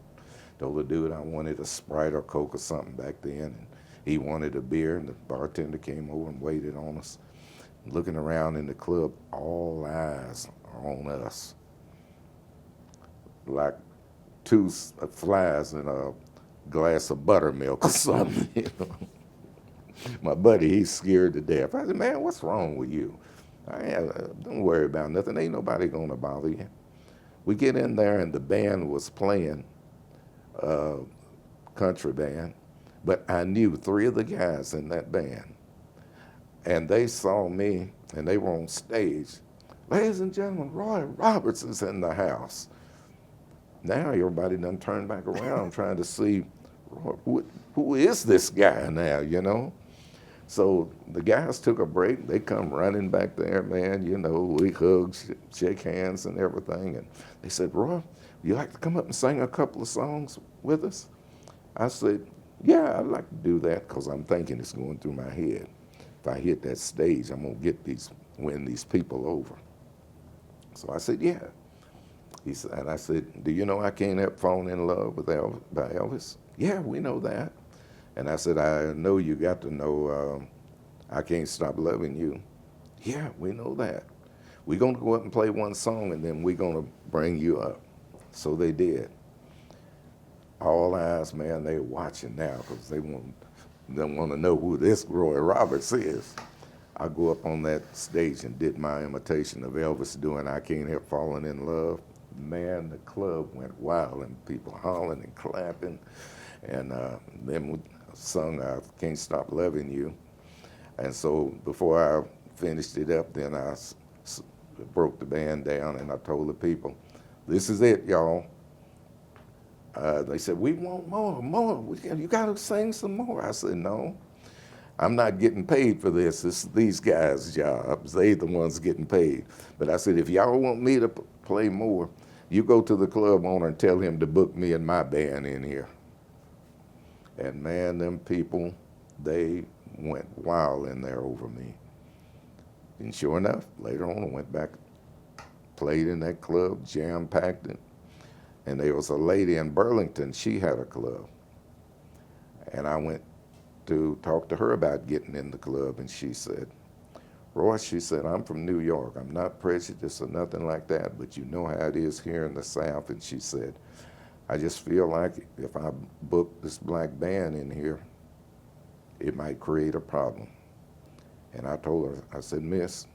told the dude I wanted a Sprite or Coke or something back then. And he wanted a beer, and the bartender came over and waited on us. Looking around in the club, all eyes are on us. Like 2 flies in a glass of buttermilk or something, you know. My buddy, he's scared to death. I said, man, what's wrong with you? Don't worry about nothing. Ain't nobody gonna bother you. We get in there and the band was playing country band, but I knew 3 of the guys in that band. And they saw me and they were on stage. Ladies and gentlemen, Roy Robertson's in the house. Now everybody done turned back around trying to see who is this guy now, you know? So the guys took a break. They come running back there, man. You know, we hug, shake hands and everything. And they said, Roy, you like to come up and sing a couple of songs with us? I said, yeah, I'd like to do that, because I'm thinking it's going through my head. If I hit that stage, I'm going to win these people over. So I said, yeah. He said, and I said, do you know I Can't Help Falling in Love with by Elvis? Yeah, we know that. And I said, I know you got to know I Can't Stop Loving You. Yeah, we know that. We're going to go up and play one song, and then we're going to bring you up. So they did. All eyes, man, they're watching now, because they want to know who this Roy Roberts is. I go up on that stage and did my imitation of Elvis doing I Can't Help Falling in Love. Man, the club went wild, and people hollering and clapping. And then we sung I Can't Stop Loving You. And so before I finished it up, then I broke the band down, and I told the people, this is it, y'all. They said, we want more. You got to sing some more. I said, no, I'm not getting paid for this. This is these guys' jobs. They the ones getting paid. But I said, if y'all want me to play more, you go to the club owner and tell him to book me and my band in here. And man, them people, they went wild in there over me. And sure enough, later on I went back, played in that club, jam-packed it. And there was a lady in Burlington, she had a club. And I went to talk to her about getting in the club, and she said, Roy, she said, I'm from New York. I'm not prejudiced or nothing like that, but you know how it is here in the South. And she said, I just feel like if I book this black band in here, it might create a problem. And I told her, I said, Miss,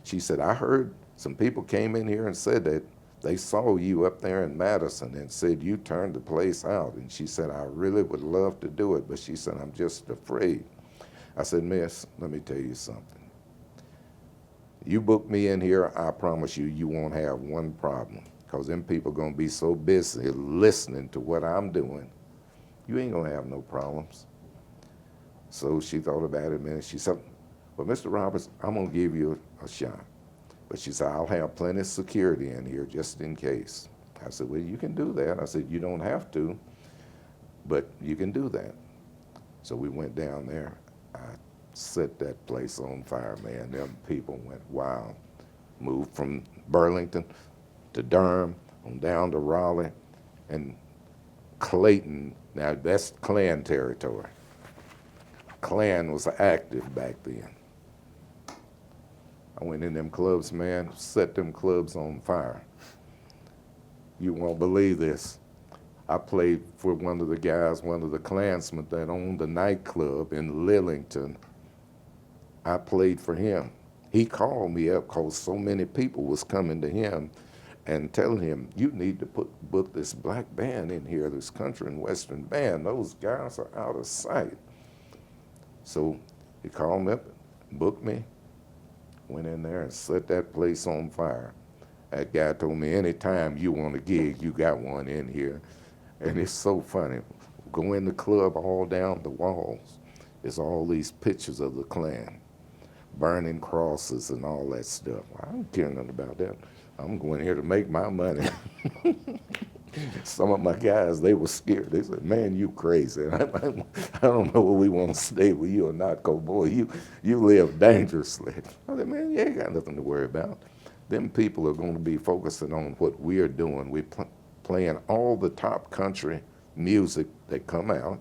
she said, I heard some people came in here and said that they saw you up there in Madison and said you turned the place out. And she said, I really would love to do it, but she said, I'm just afraid. I said, Miss, let me tell you something. You book me in here, I promise you, you won't have one problem, because them people going to be so busy listening to what I'm doing, you ain't going to have no problems. So she thought about it a minute. She said, well, Mr. Roberts, I'm going to give you a shot. But she said, I'll have plenty of security in here just in case. I said, well, you can do that. I said, you don't have to, but you can do that. So we went down there. I set that place on fire, man. Them people went wild. Moved from Burlington to Durham, on down to Raleigh, and Clayton. Now, that's Klan territory. Klan was active back then. I went in them clubs, man, set them clubs on fire. You won't believe this. I played for one of the guys, one of the Klansmen that owned the nightclub in Lillington. I played for him. He called me up because so many people was coming to him and telling him, you need to book this black band in here, this country and western band. Those guys are out of sight. So he called me up, booked me, went in there and set that place on fire. That guy told me, anytime you want a gig, you got one in here. And it's so funny. Go in the club, all down the walls, there's all these pictures of the Klan, burning crosses and all that stuff. I don't care nothing about that. I'm going here to make my money. Some of my guys, they were scared. They said, man, you crazy. I don't know whether we want to stay with you or not, because, boy, you live dangerously. I said, man, you ain't got nothing to worry about. Them people are going to be focusing on what we are doing. We're playing all the top country music that come out,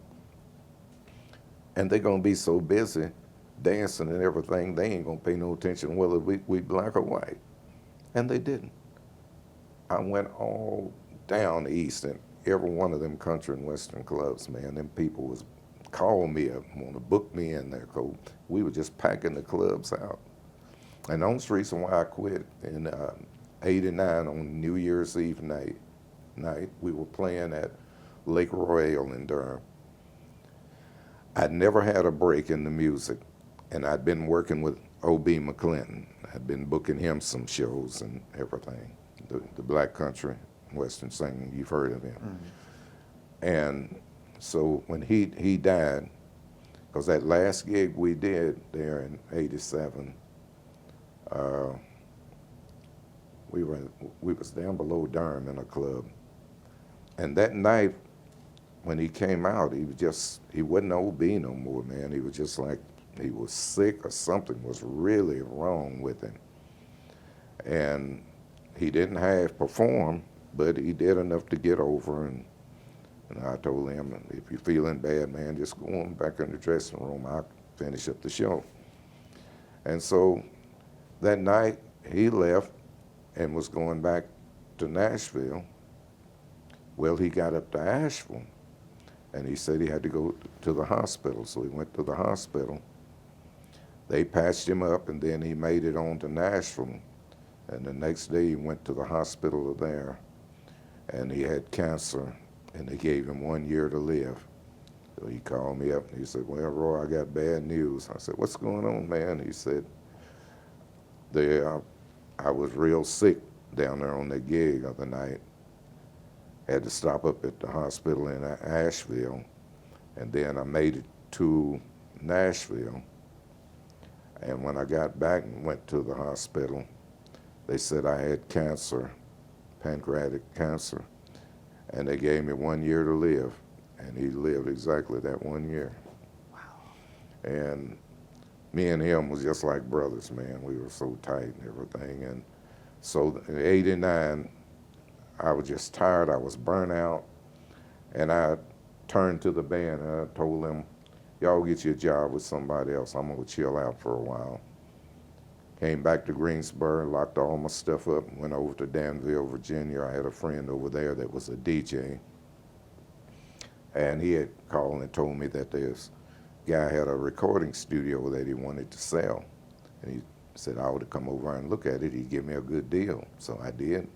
and they're going to be so busy dancing and everything, they ain't going to pay no attention whether we black or white. And they didn't. I went all down east, and every one of them country and western clubs, man, them people was calling me up, want to book me in there, because we were just packing the clubs out. And the only reason why I quit in '89 on New Year's Eve night, we were playing at Lake Royale in Durham. I'd never had a break in the music, and I'd been working with O.B. McClinton. I'd been booking him some shows and everything, the black country western singer, you've heard of him. Mm-hmm. And so when he died, because that last gig we did there in '87, we was down below Durham in a club, and that night when he came out, he wasn't OB no more, man. He was just like, he was sick or something was really wrong with him. And he didn't have perform, but he did enough to get over. And I told him, if you're feeling bad, man, just go on back in the dressing room. I'll finish up the show. And so that night he left and was going back to Nashville. Well, he got up to Asheville, and he said he had to go to the hospital. So he went to the hospital. They patched him up, and then he made it on to Nashville. And the next day he went to the hospital there, and he had cancer, and they gave him 1 year to live. So he called me up and he said, well, Roy, I got bad news. I said, what's going on, man? He said, I was real sick down there on that gig the other night. Had to stop up at the hospital in Asheville, and then I made it to Nashville. And when I got back and went to the hospital, they said I had cancer, pancreatic cancer, and they gave me 1 year to live, and he lived exactly that 1 year. Wow. And me and him was just like brothers, man. We were so tight and everything. And so in '89, I was just tired, I was burnt out, and I turned to the band and I told them, y'all get you a job with somebody else. I'm gonna chill out for a while. Came back to Greensboro, locked all my stuff up, and went over to Danville, Virginia. I had a friend over there that was a DJ, and he had called and told me that this guy had a recording studio that he wanted to sell. And he said I ought to come over and look at it. He'd give me a good deal. So I did.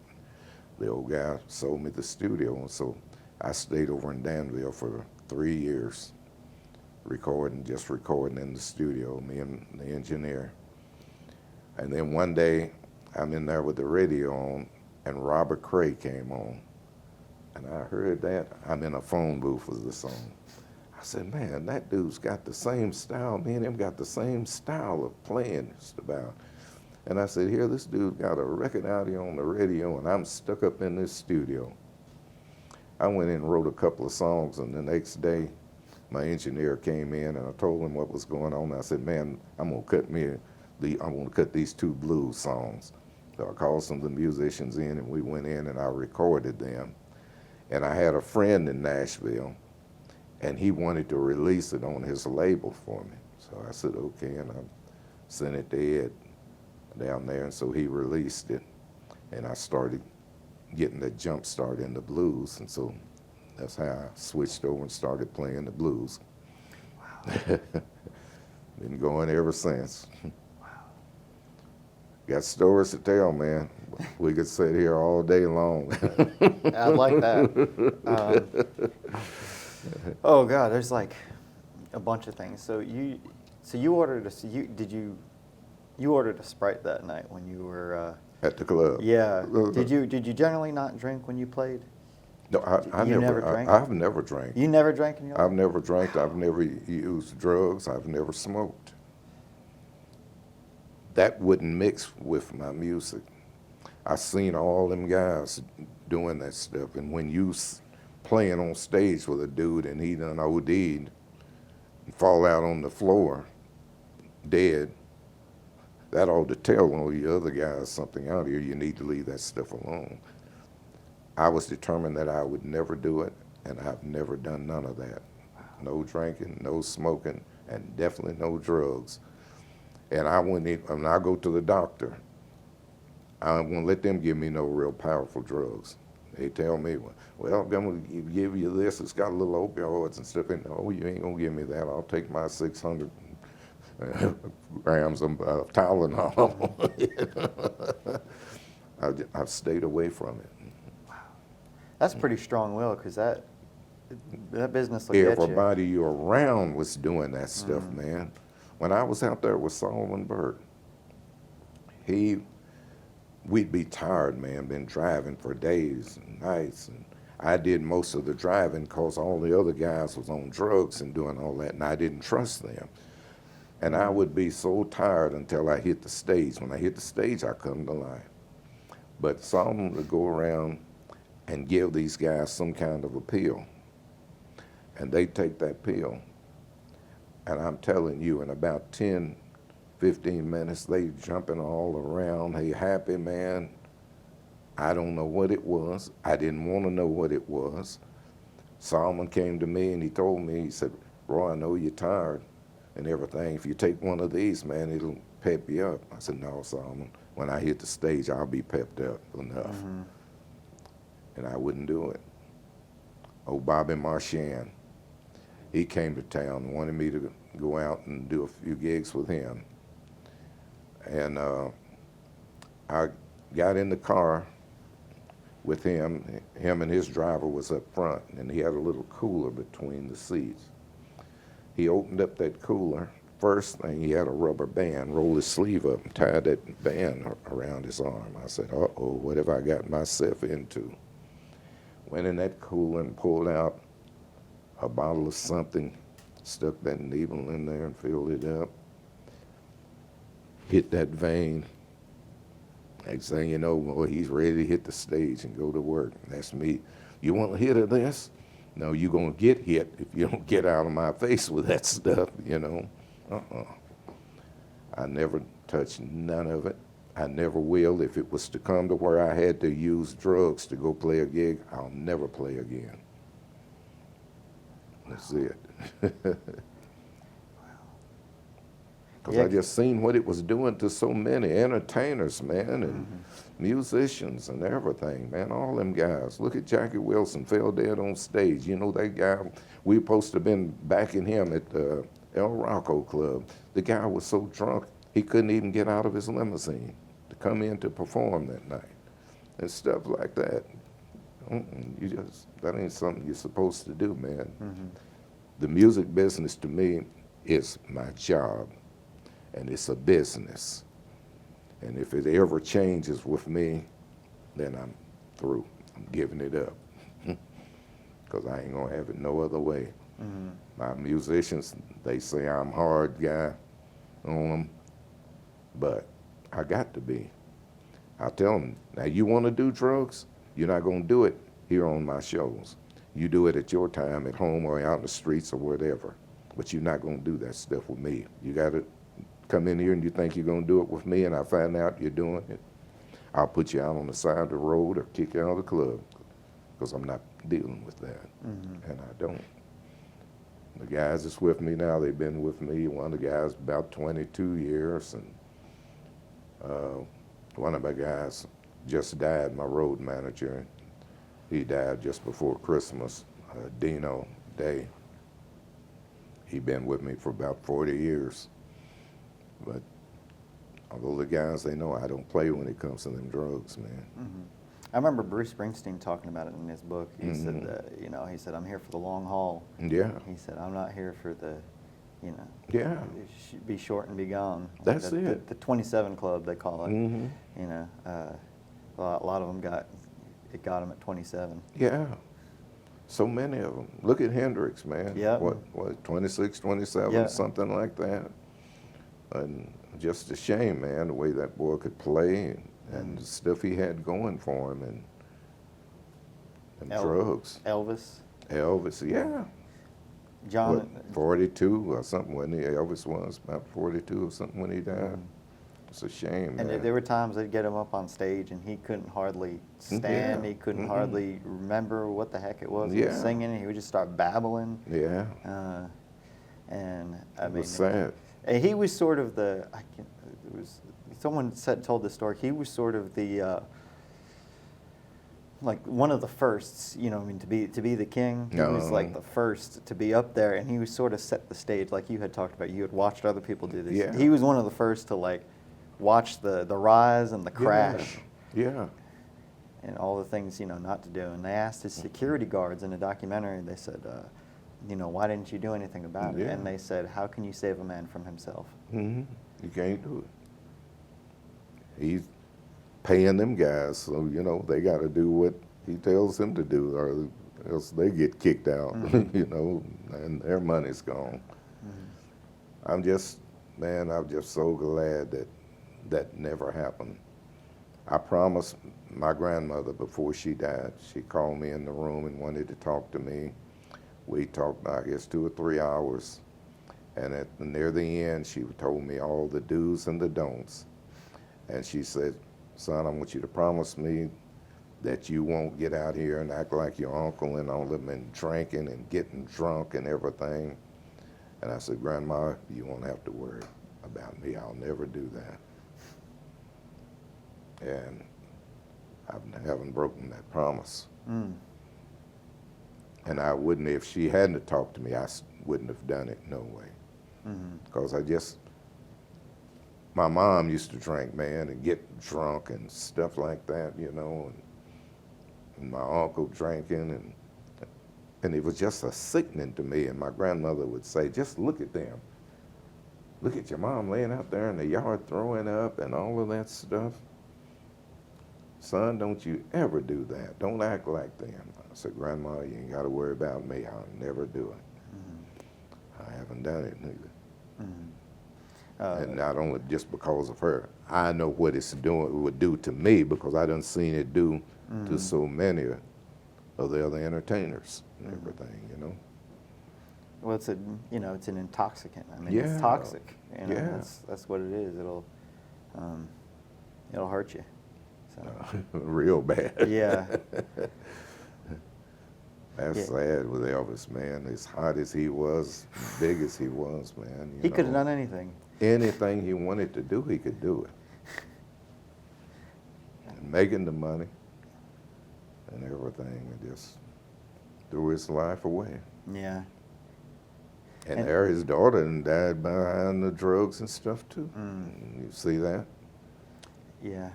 The old guy sold me the studio, and so I stayed over in Danville for 3 years, just recording in the studio, me and the engineer. And then one day, I'm in there with the radio on, and Robert Cray came on. And I heard that. I'm in a phone booth with the song. I said, man, that dude's got the same style. Me and him got the same style of playing just about. And I said, here, this dude got a record out here on the radio, and I'm stuck up in this studio. I went in and wrote a couple of songs, and the next day, my engineer came in, and I told him what was going on. I said, man, I'm gonna cut these 2 blues songs. So I called some of the musicians in, and we went in and I recorded them. And I had a friend in Nashville, and he wanted to release it on his label for me. So I said, okay, and I sent it to Ed down there, and so he released it. And I started getting the jump start in the blues, and so that's how I switched over and started playing the blues. Wow. Been going ever since. Got stories to tell, man. We could sit here all day long. I like that. Oh God, there's like a bunch of things. So you ordered you ordered a Sprite that night when you were at the club. Yeah. Did you generally not drink when you played? No, I never drank. I've never drank. You never drank in your life? I've never drank. I've never used drugs. I've never smoked. That wouldn't mix with my music. I seen all them guys doing that stuff, and when you playing on stage with a dude and he done OD'd and fall out on the floor dead, that ought to tell all you other guys something out here. You need to leave that stuff alone. I was determined that I would never do it, and I've never done none of that. No drinking, no smoking, and definitely no drugs. And I wouldn't even, when I go to the doctor, I won't let them give me no real powerful drugs. They tell me, well, I'm gonna give you this, it's got a little opioids and stuff in it. Oh, you ain't gonna give me that. I'll take my 600 grams of Tylenol. I've stayed away from it. Wow. That's pretty strong will, because that business will get you. Everybody you're around was doing that stuff, man. When I was out there with Solomon Burke, we'd be tired, man, been driving for days and nights, and I did most of the driving because all the other guys was on drugs and doing all that, and I didn't trust them. And I would be so tired until I hit the stage. When I hit the stage, I come to life. But some would go around and give these guys some kind of a pill. And they take that pill. And I'm telling you, in about 10, 15 minutes, they jumping all around. Hey, happy, man. I don't know what it was. I didn't want to know what it was. Solomon came to me and he told me, he said, Roy, I know you're tired and everything. If you take one of these, man, it'll pep you up. I said, no, Solomon. When I hit the stage, I'll be pepped up enough. Mm-hmm. And I wouldn't do it. Oh, Bobby Marchand. He came to town and wanted me to go out and do a few gigs with him. And I got in the car with him. Him and his driver was up front, and he had a little cooler between the seats. He opened up that cooler. First thing, he had a rubber band, rolled his sleeve up and tied that band around his arm. I said, uh-oh, what have I got myself into? Went in that cooler and pulled out a bottle of something, stuck that needle in there and filled it up, hit that vein. Next thing you know, well, he's ready to hit the stage and go to work. That's me. You want a hit of this? No, you're going to get hit if you don't get out of my face with that stuff, you know. I never touched none of it. I never will. If it was to come to where I had to use drugs to go play a gig, I'll never play again. That's it. Because I just seen what it was doing to so many entertainers, man, and musicians and everything, man, all them guys. Look at Jackie Wilson, fell dead on stage. You know, that guy, we were supposed to have been backing him at El Rocco Club. The guy was so drunk, he couldn't even get out of his limousine to come in to perform that night and stuff like that. That ain't something you're supposed to do, man. Mm-hmm. The music business to me is my job, and it's a business. And if it ever changes with me, then I'm through. I'm giving it up. Because I ain't gonna have it no other way. Mm-hmm. My musicians, they say I'm hard guy on them, but I got to be. I tell them, now you wanna do drugs? You're not gonna do it here on my shows. You do it at your time at home or out in the streets or whatever, but you're not gonna do that stuff with me. You gotta come in here and you think you're gonna do it with me and I find out you're doing it, I'll put you out on the side of the road or kick you out of the club because I'm not dealing with that, and I don't. The guys that's with me now, they've been with me. One of the guys about 22 years, and one of my guys just died, my road manager. He died just before Christmas, Dino Day. He been with me for about 40 years. But although the guys, they know I don't play when it comes to them drugs, man. Mm-hmm. I remember Bruce Springsteen talking about it in his book. He said that, you know, he said, I'm here for the long haul. Yeah. He said, I'm not here for the, you know, yeah, be short and be gone. That's it. The 27 Club, they call it. Mm-hmm. You know, a lot of them got them at 27. Yeah. So many of them. Look at Hendrix, man. Yeah. What, 26, 27, yeah. something like that. And just a shame, man, the way that boy could play and the stuff he had going for him and drugs. Elvis, yeah. John. What, 42 or something when Elvis was about 42 or something when he died. Mm-hmm. It's a shame, and man. There were times they'd get him up on stage and he couldn't hardly stand. Yeah. He couldn't hardly remember what the heck it was he was singing. And he would just start babbling. Yeah. And I mean, it was sad. And he was sort of someone told the story. He was sort of the like one of the firsts, you know, I mean, to be the king. He was like the first to be up there, and he was sort of set the stage, like you had talked about. You had watched other people do this. Yeah. He was one of the first to like watch the rise and the crash. Yeah. And all the things, you know, not to do. And they asked his security guards in a documentary. They said, you know, why didn't you do anything about it? And they said, how can you save a man from himself? Mm-hmm. You can't do it. He's paying them guys, so, you know, they got to do what he tells them to do, or else they get kicked out, you know, and their money's gone. I'm just so glad that that never happened. I promised my grandmother before she died, she called me in the room and wanted to talk to me. We talked, I guess, 2 or 3 hours. And near the end, she told me all the do's and the don'ts. And she said, son, I want you to promise me that you won't get out here and act like your uncle and all of them and drinking and getting drunk and everything. And I said, Grandma, you won't have to worry about me. I'll never do that. And I haven't broken that promise. And I wouldn't, if she hadn't talked to me, I wouldn't have done it, no way. Because my mom used to drink, man, and get drunk and stuff like that, you know, and my uncle drinking, and it was just a sickening to me. And my grandmother would say, just look at them. Look at your mom laying out there in the yard throwing up and all of that stuff. Son, don't you ever do that. Don't act like them. I said, Grandma, you ain't got to worry about me. I'll never do it. I haven't done it neither. And not only just because of her. I know what it would do to me because I done seen it do to so many of the other entertainers and everything, you know. Well, it's it's an intoxicant. I mean, Yeah. it's toxic. You know, Yeah. that's what it is. It'll hurt you. So. Real bad. Yeah. That's sad with Elvis, man. As hot as he was, big as he was, man. He could have done anything. Anything he wanted to do, he could do it. And making the money and everything, and just threw his life away. Yeah. And there, his daughter died behind the drugs and stuff too. You see that? Yeah,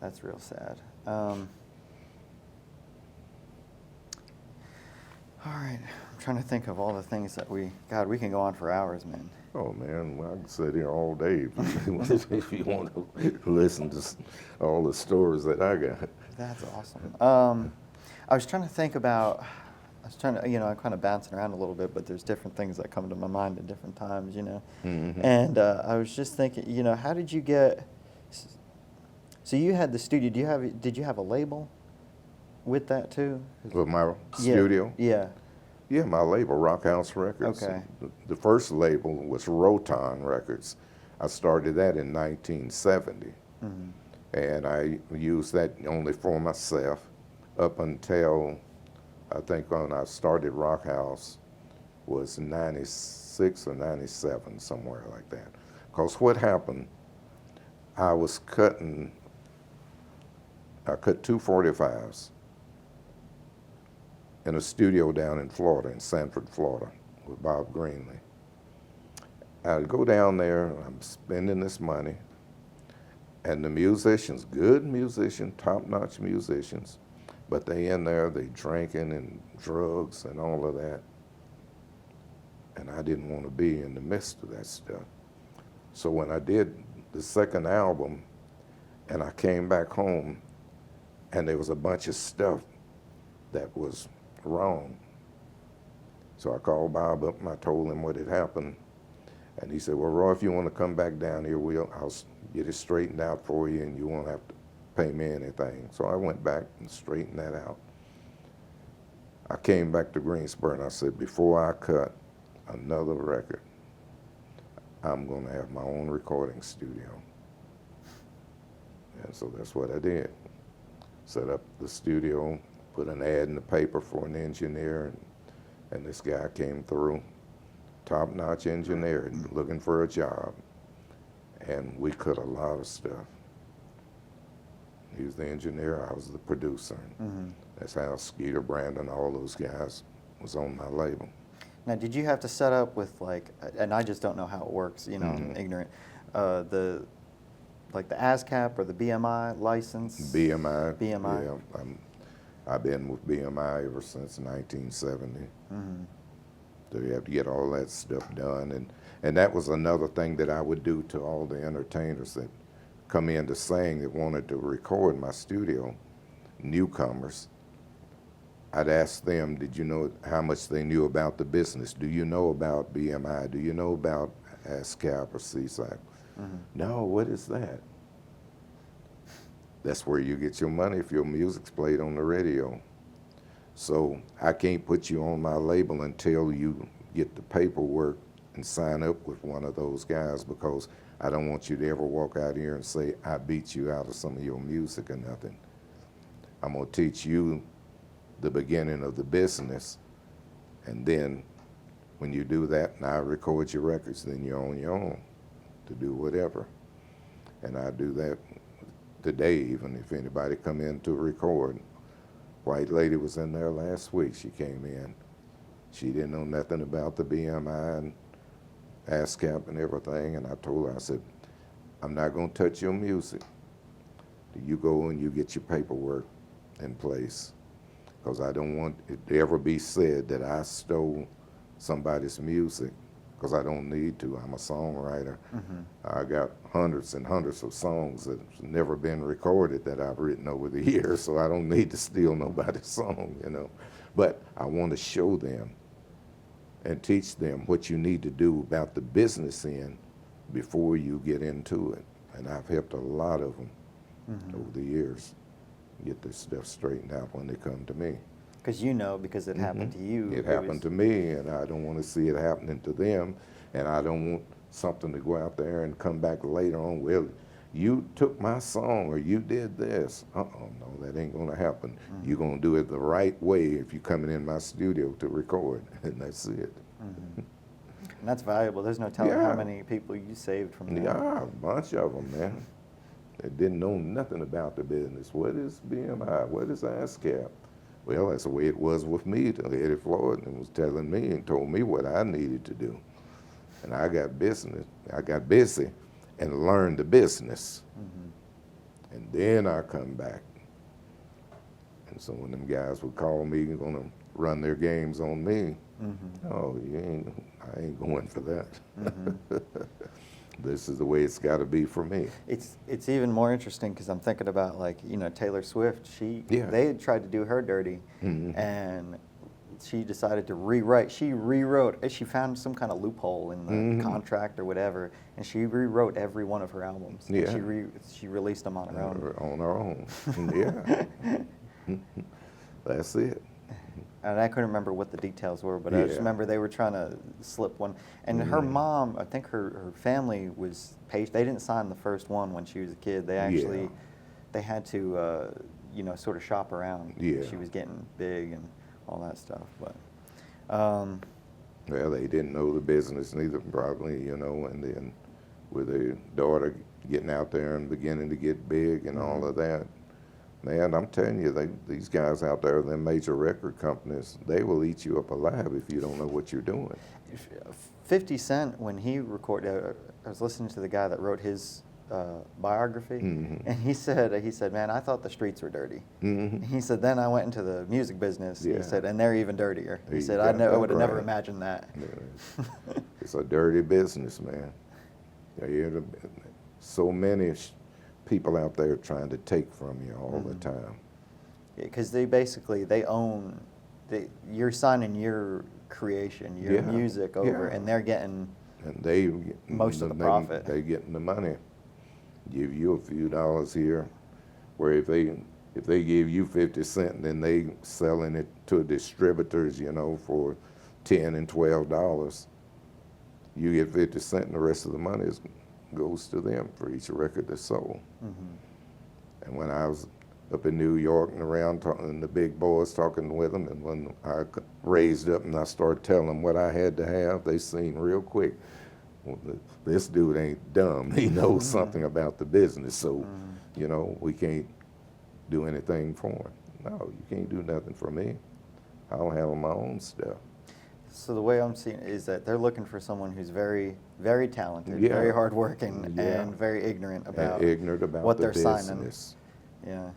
that's real sad. All right, I'm trying to think of all the things that we can go on for hours, man. Oh man, well, I can sit here all day if you want to listen to all the stories that I got. That's awesome. I was trying to think about, I'm kind of bouncing around a little bit, but there's different things that come to my mind at different times, you know. And I was just thinking, how did you get, so you had the studio, did you have a label with that too? With my studio? Yeah. Yeah, my label, Rock House Records. Okay. The first label was Roton Records. I started that in 1970. And I used that only for myself up until, I think when I started Rock House was 96 or 97, somewhere like that. Because what happened, I cut 2 45s in a studio down in Florida, in Sanford, Florida, with Bob Greenlee. I'd go down there, I'm spending this money, and the musicians, good musicians, top-notch musicians, but they in there, they drinking and drugs and all of that. And I didn't want to be in the midst of that stuff. So when I did the second album, and I came back home, and there was a bunch of stuff that was wrong. So I called Bob up and I told him what had happened. And he said, well, Roy, if you want to come back down here, I'll get it straightened out for you and you won't have to pay me anything. So I went back and straightened that out. I came back to Greensboro and I said, before I cut another record, I'm going to have my own recording studio. And so that's what I did. Set up the studio, put an ad in the paper for an engineer, and this guy came through, top-notch engineer, looking for a job. And we cut a lot of stuff. He was the engineer, I was the producer. That's how Skeeter Brandon, all those guys was on my label. Now, did you have to set up with and I just don't know how it works, I'm ignorant, the ASCAP or the BMI license? BMI. BMI. Yeah, I've been with BMI ever since 1970. So you have to get all that stuff done. And that was another thing that I would do to all the entertainers that come in to sing that wanted to record in my studio, newcomers, I'd ask them, did you know how much they knew about the business? Do you know about BMI? Do you know about ASCAP or CSAC? No, what is that? That's where you get your money if your music's played on the radio. So I can't put you on my label until you get the paperwork and sign up with one of those guys, because I don't want you to ever walk out here and say, I beat you out of some of your music or nothing. I'm gonna teach you the beginning of the business, and then when you do that and I record your records, then you're on your own to do whatever. And I do that today, even if anybody come in to record. White lady was in there last week. She came in. She didn't know nothing about the BMI and ASCAP and everything, and I told her, I said, I'm not gonna touch your music. You go and you get your paperwork in place, because I don't want it to ever be said that I stole somebody's music, because I don't need to. I'm a songwriter. I got hundreds and hundreds of songs that have never been recorded that I've written over the years, so I don't need to steal nobody's song, you know. But I want to show them and teach them what you need to do about the business end before you get into it. And I've helped a lot of them over the years get this stuff straightened out when they come to me. Because you know, because it happened to you. It happened to me, and I don't want to see it happening to them, and I don't want something to go out there and come back later on, well, you took my song or you did this. No, that ain't gonna happen. You're gonna do it the right way if you're coming in my studio to record, and that's it. And that's valuable. There's no telling how many people you saved from that. Yeah, a bunch of them, man. They didn't know nothing about the business. What is BMI? What is ASCAP? Well, that's the way it was with me. Eddie Floyd was telling me and told me what I needed to do. And I got busy and learned the business. And then I come back. And so when them guys would call me and gonna run their games on me, oh, I ain't going for that. This is the way it's got to be for me. It's even more interesting because I'm thinking about, like, you know, Taylor Swift. They had tried to do her dirty, and she decided to rewrite. She rewrote. She found some kind of loophole in the contract or whatever, and she rewrote every one of her albums. Yeah. She released them on her own. On her own. Yeah. That's it. And I couldn't remember what the details were, but I just remember they were trying to slip one. And her mom, I think her family was patient. They didn't sign the first one when she was a kid. They actually, they had to, you know, sort of shop around. Yeah. She was getting big and all that stuff. But well, they didn't know the business neither, probably, you know, and then with their daughter getting out there and beginning to get big and all of that. Man, I'm telling you, these guys out there, them major record companies, they will eat you up alive if you don't know what you're doing. 50 Cent, when he recorded, I was listening to the guy that wrote his biography, and he said, man, I thought the streets were dirty. He said, then I went into the music business, he said, and they're even dirtier. He said, I would have never imagined that. It's a dirty business, man. So many people out there trying to take from you all the time. Because they own, you're signing your creation, your music over, and they're getting most of the profit. They're getting the money. Give you a few dollars here, where if they give you 50 cents, then they selling it to distributors, you know, for $10 and $12. You get 50 cents, and the rest of the money goes to them for each record that's sold. And when I was up in New York and around talking, the big boys talking with them, and when I raised up and I started telling them what I had to have, they seen real quick, well, this dude ain't dumb. He knows something about the business, so, you know, we can't do anything for him. No, you can't do nothing for me. I'll handle my own stuff. So the way I'm seeing it is that they're looking for someone who's very, very talented, very hardworking, and very ignorant about what they're signing. Yeah.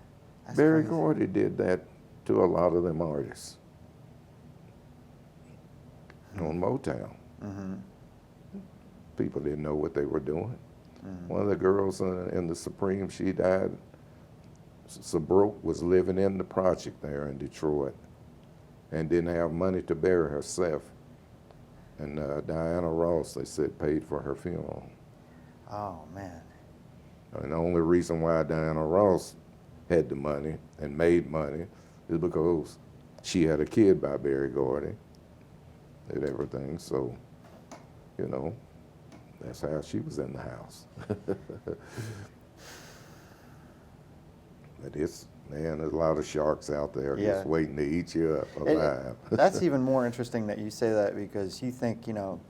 Berry Gordy did that to a lot of them artists on Motown. People didn't know what they were doing. One of the girls in the Supreme, she died. Sabrok was living in the project there in Detroit and didn't have money to bury herself. And Diana Ross, they said, paid for her funeral. Oh, man. And the only reason why Diana Ross had the money and made money is because she had a kid by Berry Gordy and everything. So, you know, that's how she was in the house. But it's, man, there's a lot of sharks out there just waiting to eat you up alive. That's even more interesting that you say that, because you think, you know,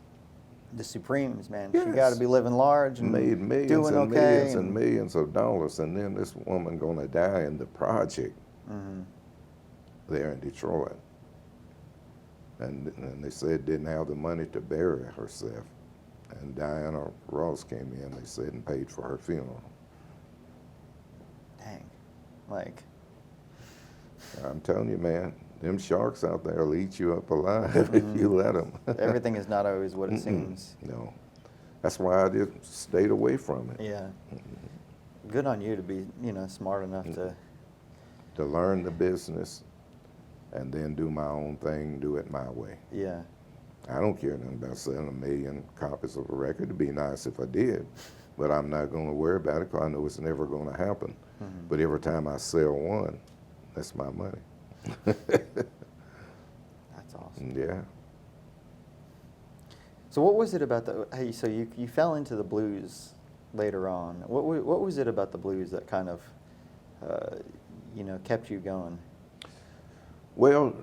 the Supremes, man, Yes. she got to be living large and Made millions doing and okay. millions and millions of dollars, and then this woman gonna die in the project there in Detroit. And they said didn't have the money to bury herself. And Diana Ross came in, they said, and paid for her funeral. Dang. Like, I'm telling you, man, them sharks out there will eat you up alive if you let them. everything is not always what it seems. No. That's why I just stayed away from it. Yeah. Good on you to be, you know, smart enough To learn the business and then do my own thing, do it my way. yeah. I don't care nothing about selling 1 million copies of a record. It'd be nice if I did, but I'm not going to worry about it because I know it's never going to happen. But every time I sell one, that's my money. That's awesome. Yeah. So what was it about the, hey, so you fell into the blues later on. What was it about the blues that kind of, you know, kept you going? Well,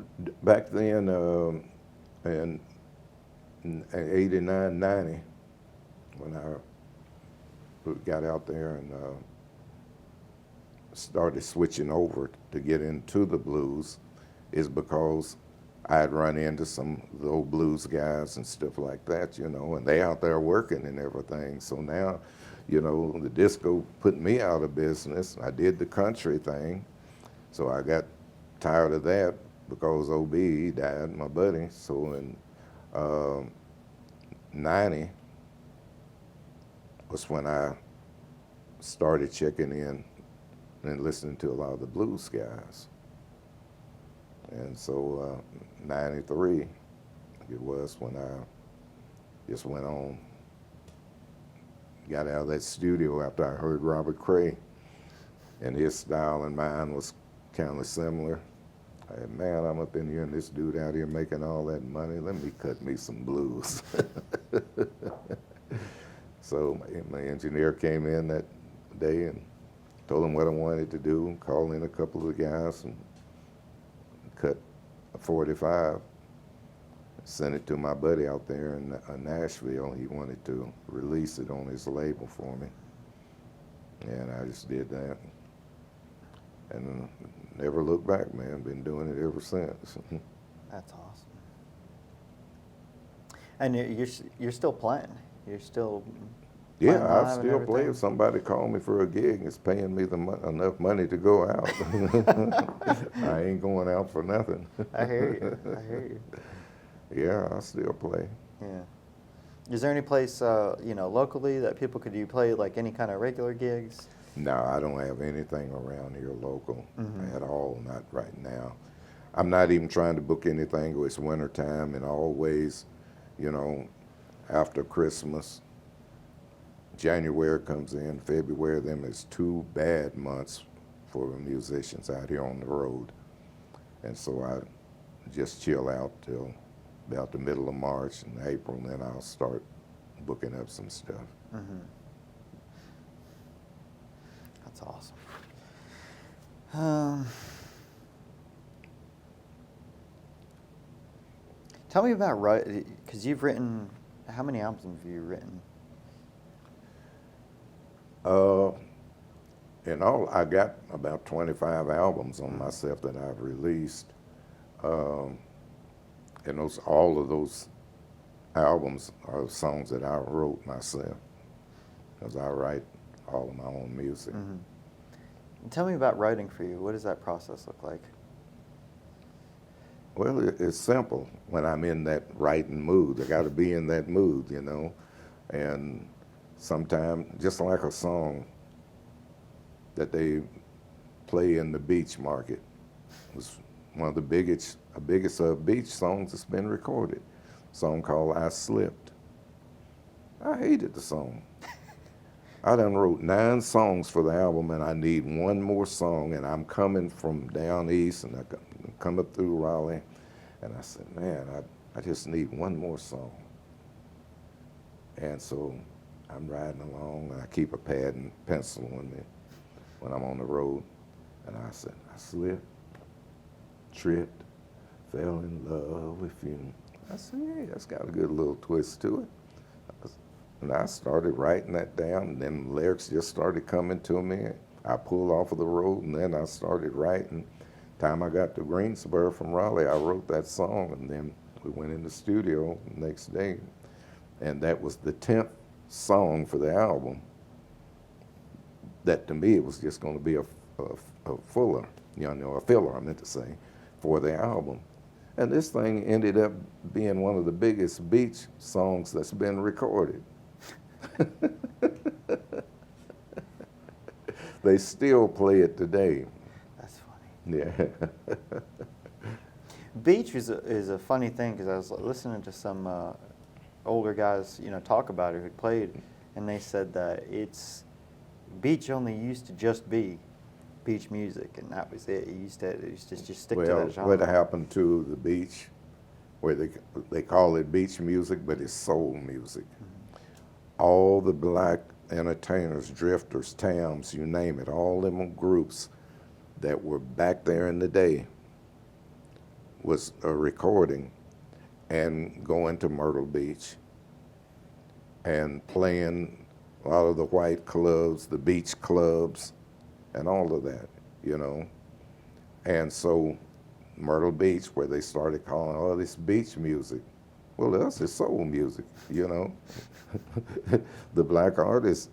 back then, in 89, 90, when I got out there and started switching over to get into the blues, is because I had run into some of the old blues guys and stuff like that, you know, and they out there working and everything. So now, you know, the disco put me out of business. I did the country thing, so I got tired of that because OB died, my buddy. So in 90 was when I started checking in and listening to a lot of the blues guys. And so 93, it was when I just went on, got out of that studio after I heard Robert Cray, and his style and mine was kind of similar. I said, man, I'm up in here and this dude out here making all that money, let me cut me some blues. So my engineer came in that day and told him what I wanted to do, and called in a couple of the guys and cut a 45, sent it to my buddy out there in Nashville. He wanted to release it on his label for me. And I just did that. And never looked back, man. Been doing it ever since. That's awesome. And you're still playing. You're still playing Yeah, live I and still play. everything? If somebody called me for a gig, it's paying me enough money to go out. I ain't going out for nothing. I hear you. I hear you. Yeah, I still play. Yeah. Is there any place, you know, locally that people could, do you play like any kind of regular gigs? No, I don't have anything around here local at all, not right now. I'm not even trying to book anything. It's wintertime, and always, you know, after Christmas, January comes in, February, them is 2 bad months for the musicians out here on the road. And so I just chill out till about the middle of March and April, and then I'll start booking up some stuff. That's awesome. Tell me about writing, because you've written, how many albums have you written? In all, I got about 25 albums on myself that I've released. And all of those albums are songs that I wrote myself, because I write all of my own music. Tell me about writing for you. What does that process look like? Well, it's simple. When I'm in that writing mood, I got to be in that mood, you know. And sometimes, just like a song that they play in the beach market, was one of the biggest beach songs that's been recorded. A song called I Slipped. I hated the song. I done wrote 9 songs for the album, and I need one more song, and I'm coming from down east, and I come up through Raleigh, and I said, man, I just need one more song. And so I'm riding along, and I keep a pad and pencil on me when I'm on the road, and I said, I slipped, tripped, fell in love with you. I said, yeah, that's got a good little twist to it. And I started writing that down, and then the lyrics just started coming to me. I pulled off of the road, and then I started writing. Time I got to Greensboro from Raleigh, I wrote that song, and then we went in the studio the next day. And that was the 10th song for the album. That to me, it was just going to be a filler, a filler, I meant to say, for the album. And this thing ended up being one of the biggest beach songs that's been recorded. They still play it today. That's funny. Yeah. Beach is a funny thing, because I was listening to some older guys, talk about it who played, and they said that beach only used to just be beach music, and that was it. It used to just stick to that genre. What happened to the beach, where they call it beach music, but it's soul music. Mm-hmm. All the black entertainers, drifters, Tams, you name it, all them groups that were back there in the day was recording and going to Myrtle Beach and playing a lot of the white clubs, the beach clubs, and all of that, And so Myrtle Beach, where they started calling all this beach music, well, us is soul music, The black artists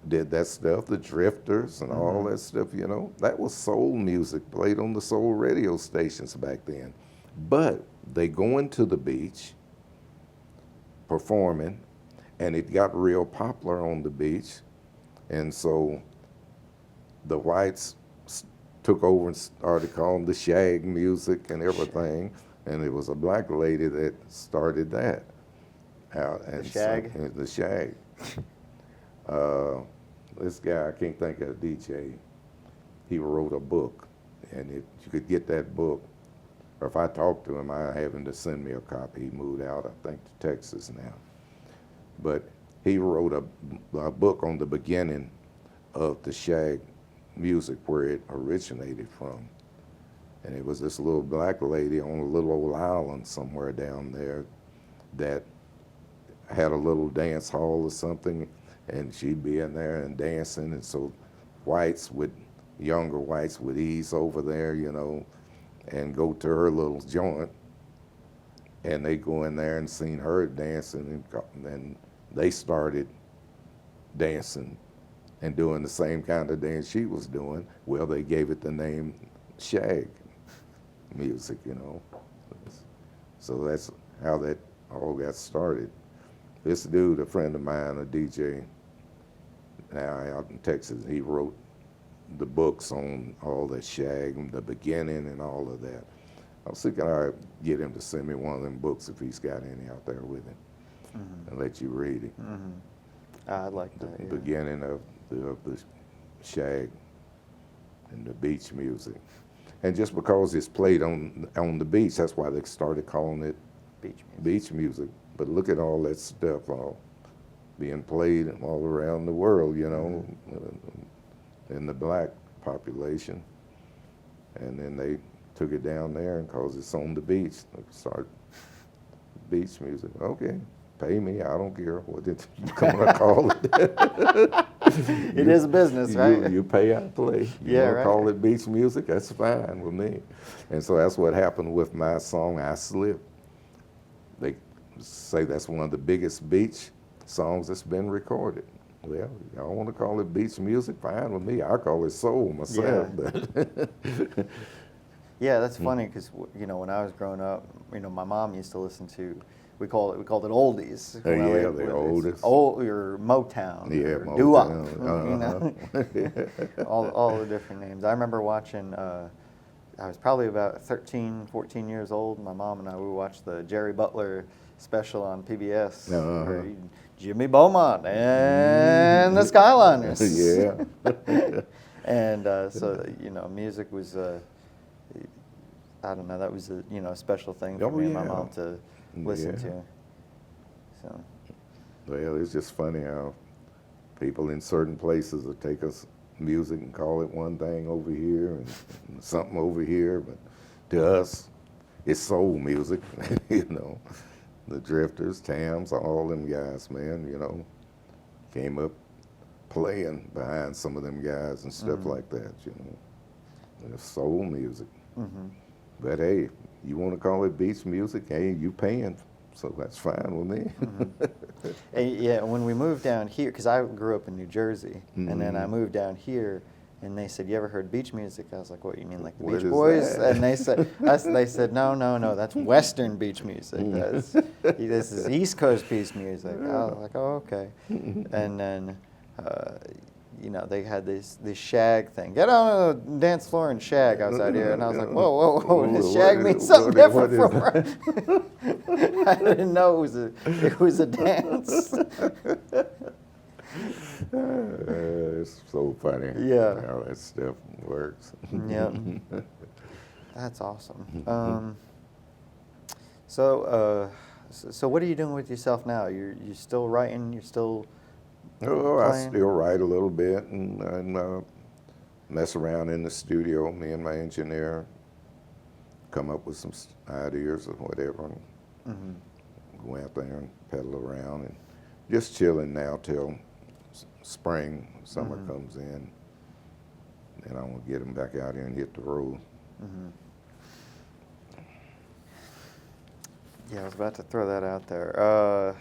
did that stuff, the drifters and all that stuff, That was soul music played on the soul radio stations back then. But they going to the beach, performing, and it got real popular on the beach. And so the whites took over and started calling the shag music and everything. And it was a black lady that started that out. And the shag? So, the shag. This guy, I can't think of the DJ, he wrote a book. And if you could get that book, or if I talked to him, I have him to send me a copy. He moved out, I think, to Texas now. But he wrote a book on the beginning of the shag music, where it originated from. And it was this little black lady on a little old island somewhere down there that had a little dance hall or something, and she'd be in there and dancing. And so younger whites would ease over there, and go to her little joint. And they go in there and seen her dancing, and they started dancing and doing the same kind of dance she was doing. Well, they gave it the name shag music, So that's how that all got started. This dude, a friend of mine, a DJ, now out in Texas, he wrote the books on all that shag, the beginning and all of that. I was thinking I'd get him to send me one of them books if he's got any out there with him, and let you read it. I'd like that. The beginning of the shag and the beach music. And just because it's played on the beach, that's why they started calling it beach music. But look at all that stuff all being played all around the world, in the black population. And then they took it down there, and because it's on the beach, they start beach music. Okay, pay me, I don't care what you come to call it. It is a business, right? You pay, I play. You want to call it beach music, that's fine with me. And so that's what happened with my song, I Slipped. They say that's one of the biggest beach songs that's been recorded. Well, y'all want to call it beach music, fine with me. I call it soul myself. Yeah. Yeah, that's funny, because when I was growing up, my mom used to listen to we called it oldies. Yeah, Well, the it's oldest. Old or Motown. Yeah, or Motown. doo-wop, you know, all the different names. I remember watching. I was probably about 13, 14 years old. My mom and I, we watched the Jerry Butler special on PBS. where Jimmy Beaumont and the Skyliners. Yeah. And so, you know, music was, I don't know, that was a, you know, a special thing for Oh, me and my yeah. mom to listen Yeah. to. So, Well, it's just funny how people in certain places will take us music and call it one thing over here and something over here, but to us, it's soul music. You know, the Drifters, Tams, all them guys, man. You know, came up playing behind some of them guys and stuff like that. You know, and it's soul music. But hey, you want to call it beach music? Hey, you paying. So that's fine with me. and yeah, when we moved down here, because I grew up in New Jersey, and then I moved down here, and they said, "You ever heard beach music?" I was like, "What, you mean like the What Beach is Boys?" that? And they said, "No, that's Western beach music. This is East Coast beach music." I was like, "Oh, okay." And then, you know, they had this shag thing. Get on the dance floor and shag outside here, and I was like, "Whoa! This shag means something different from." I didn't know it was a dance. It's so funny. Yeah. How that stuff works. Yep. That's awesome. So what are you doing with yourself now? You're still writing? You're still Oh, I playing? still write a little bit and mess around in the studio. Me and my engineer come up with some ideas or whatever. And go out there and pedal around and just chilling now till spring, summer comes in. Then I want to get them back out here and hit the road. Yeah, I was about to throw that out there.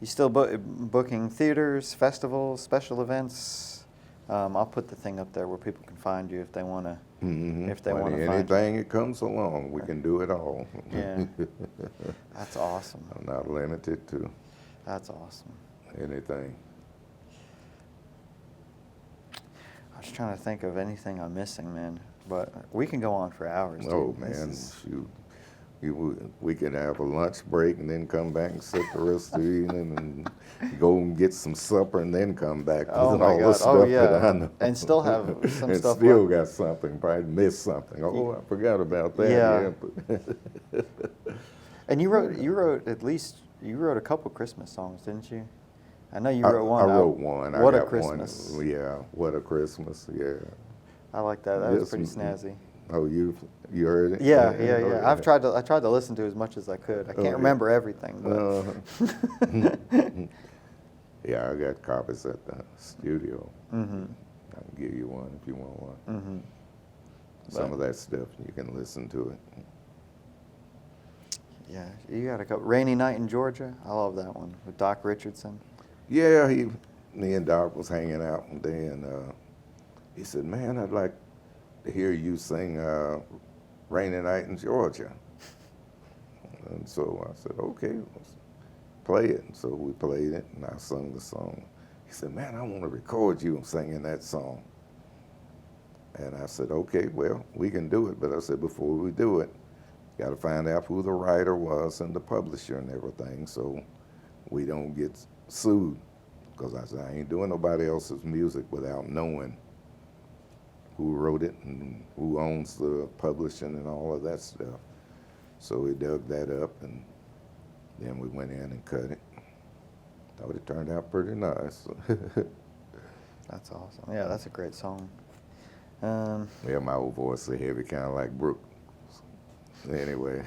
You still booking theaters, festivals, special events? I'll put the thing up there where people can find you if they want to. If they want to find you. Anything that comes along, we can do it all. Yeah. That's awesome. I'm not limited to That's awesome. anything. I was trying to think of anything I'm missing, man. But we can go on for hours. Dude. Oh This man, is- shoot. We could have a lunch break and then come back and sit the rest of the evening and go and get some supper and then come back Oh with my all God. the stuff Oh, yeah. that I know. And still have some and stuff still left. got something, probably missed something. Oh, I forgot about that. Yeah. but And you wrote a couple Christmas songs, didn't you? I know you wrote one. I wrote one. What I a got Christmas. One. Yeah, What a Christmas. Yeah. I like that. That was Yes, pretty snazzy. Oh, you heard it? Yeah. Oh, yeah. I tried to listen to as much as I could. I can't yeah. remember everything, but Yeah, I got copies at the studio. I can give you one if you want one. Some of that stuff, you can listen to it. yeah, you got a couple. Rainy Night in Georgia. I love that one with Doc Richardson. Yeah, me and Doc was hanging out one day, and he said, "Man, I'd like to hear you sing Rainy Night in Georgia." And so I said, "Okay, let's play it." And so we played it, and I sung the song. He said, "Man, I want to record you singing that song." And I said, "Okay, well, we can do it." But I said, before we do it, got to find out who the writer was and the publisher and everything, so we don't get sued. Because I said, I ain't doing nobody else's music without knowing who wrote it and who owns the publishing and all of that stuff. So we dug that up, and then we went in and cut it. Thought it turned out pretty nice. That's awesome. Yeah, that's a great song. Yeah, my old voice is heavy, kind of like Brooke. Anyway.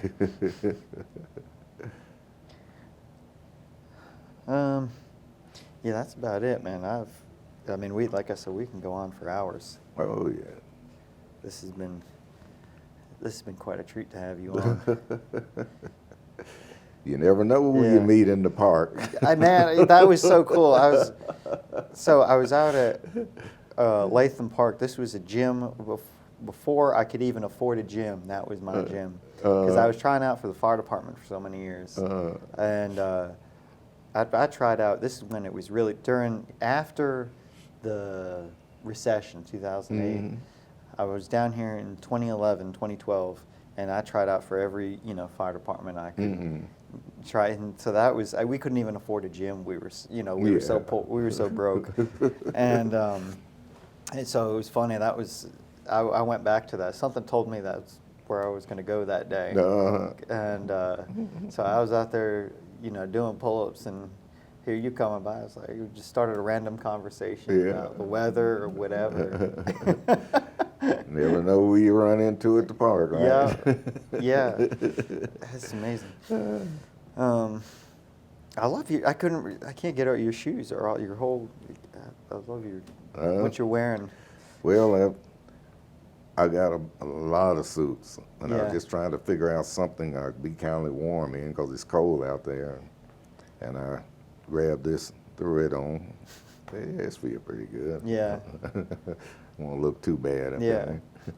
Yeah, that's about it, man. Like I said, we can go on for hours. Oh, yeah. This has been quite a treat to have you on. You never know who Yeah. you meet in the park. Man, that was so cool. I was out at Latham Park. This was a gym before I could even afford a gym, that was my gym. Because I was trying out for the fire department for so many years. And I tried out, this is when it was really after the recession, 2008. I was down here in 2011, 2012, and I tried out for every, fire department I could try. And so that was, we couldn't even afford a gym. We were, we were so poor, we were so broke. And so it was funny. That was, I went back to that. Something told me that's where I was going to go that day. And so I was out there, doing pull-ups, and here you coming by. I was like, we just started a random conversation about the weather or whatever. Never know who you run into at the park, right? Yeah. That's amazing. I love you. I can't get out your shoes or all your whole. I love what you're wearing. Well, I got a lot of suits, and I was just trying to figure out something I'd be kind of warm in because it's cold out there. And I grabbed this, threw it on. It's feel pretty good. Yeah. Won't look too bad.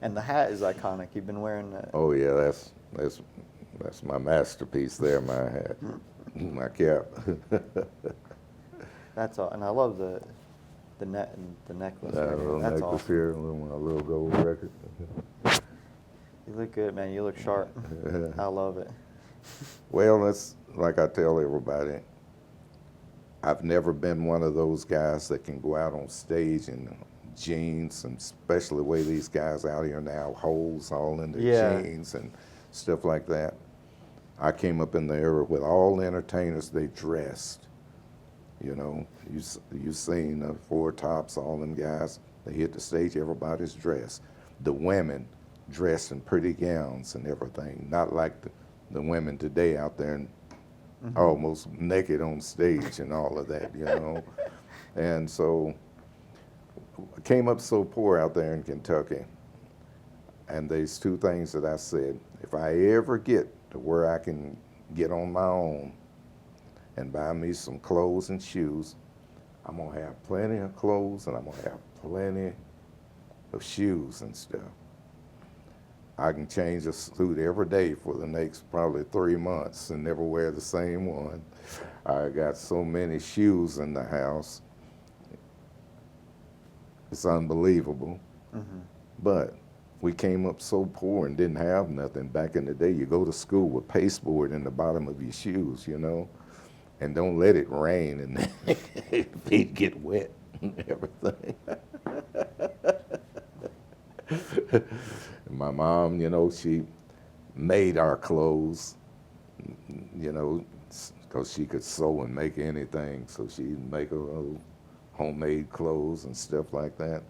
And the hat is iconic. You've been wearing that. Oh yeah, that's my masterpiece there. My hat, my cap. That's all. And I love the necklace. That little That's necklace awesome. here, my little gold record. You look good, man. You look sharp. I love it. Well, that's like I tell everybody. I've never been one of those guys that can go out on stage in jeans, and especially the way these guys out here now, holes all in their jeans and stuff like that. I came up in the era with all the entertainers, they dressed. You seen the Four Tops, all them guys, they hit the stage, everybody's dressed. The women dressed in pretty gowns and everything, not like the women today out there and almost naked on stage and all of that, And so I came up so poor out there in Kentucky, and there's two things that I said. If I ever get to where I can get on my own and buy me some clothes and shoes, I'm gonna have plenty of clothes and I'm gonna have plenty of shoes and stuff. I can change a suit every day for the next probably 3 months and never wear the same one. I got so many shoes in the house. It's unbelievable. But we came up so poor and didn't have nothing. Back in the day, you go to school with pasteboard in the bottom of your shoes, and don't let it rain and your feet get wet and everything. My mom, she made our clothes, because she could sew and make anything. So she'd make her own homemade clothes and stuff like that.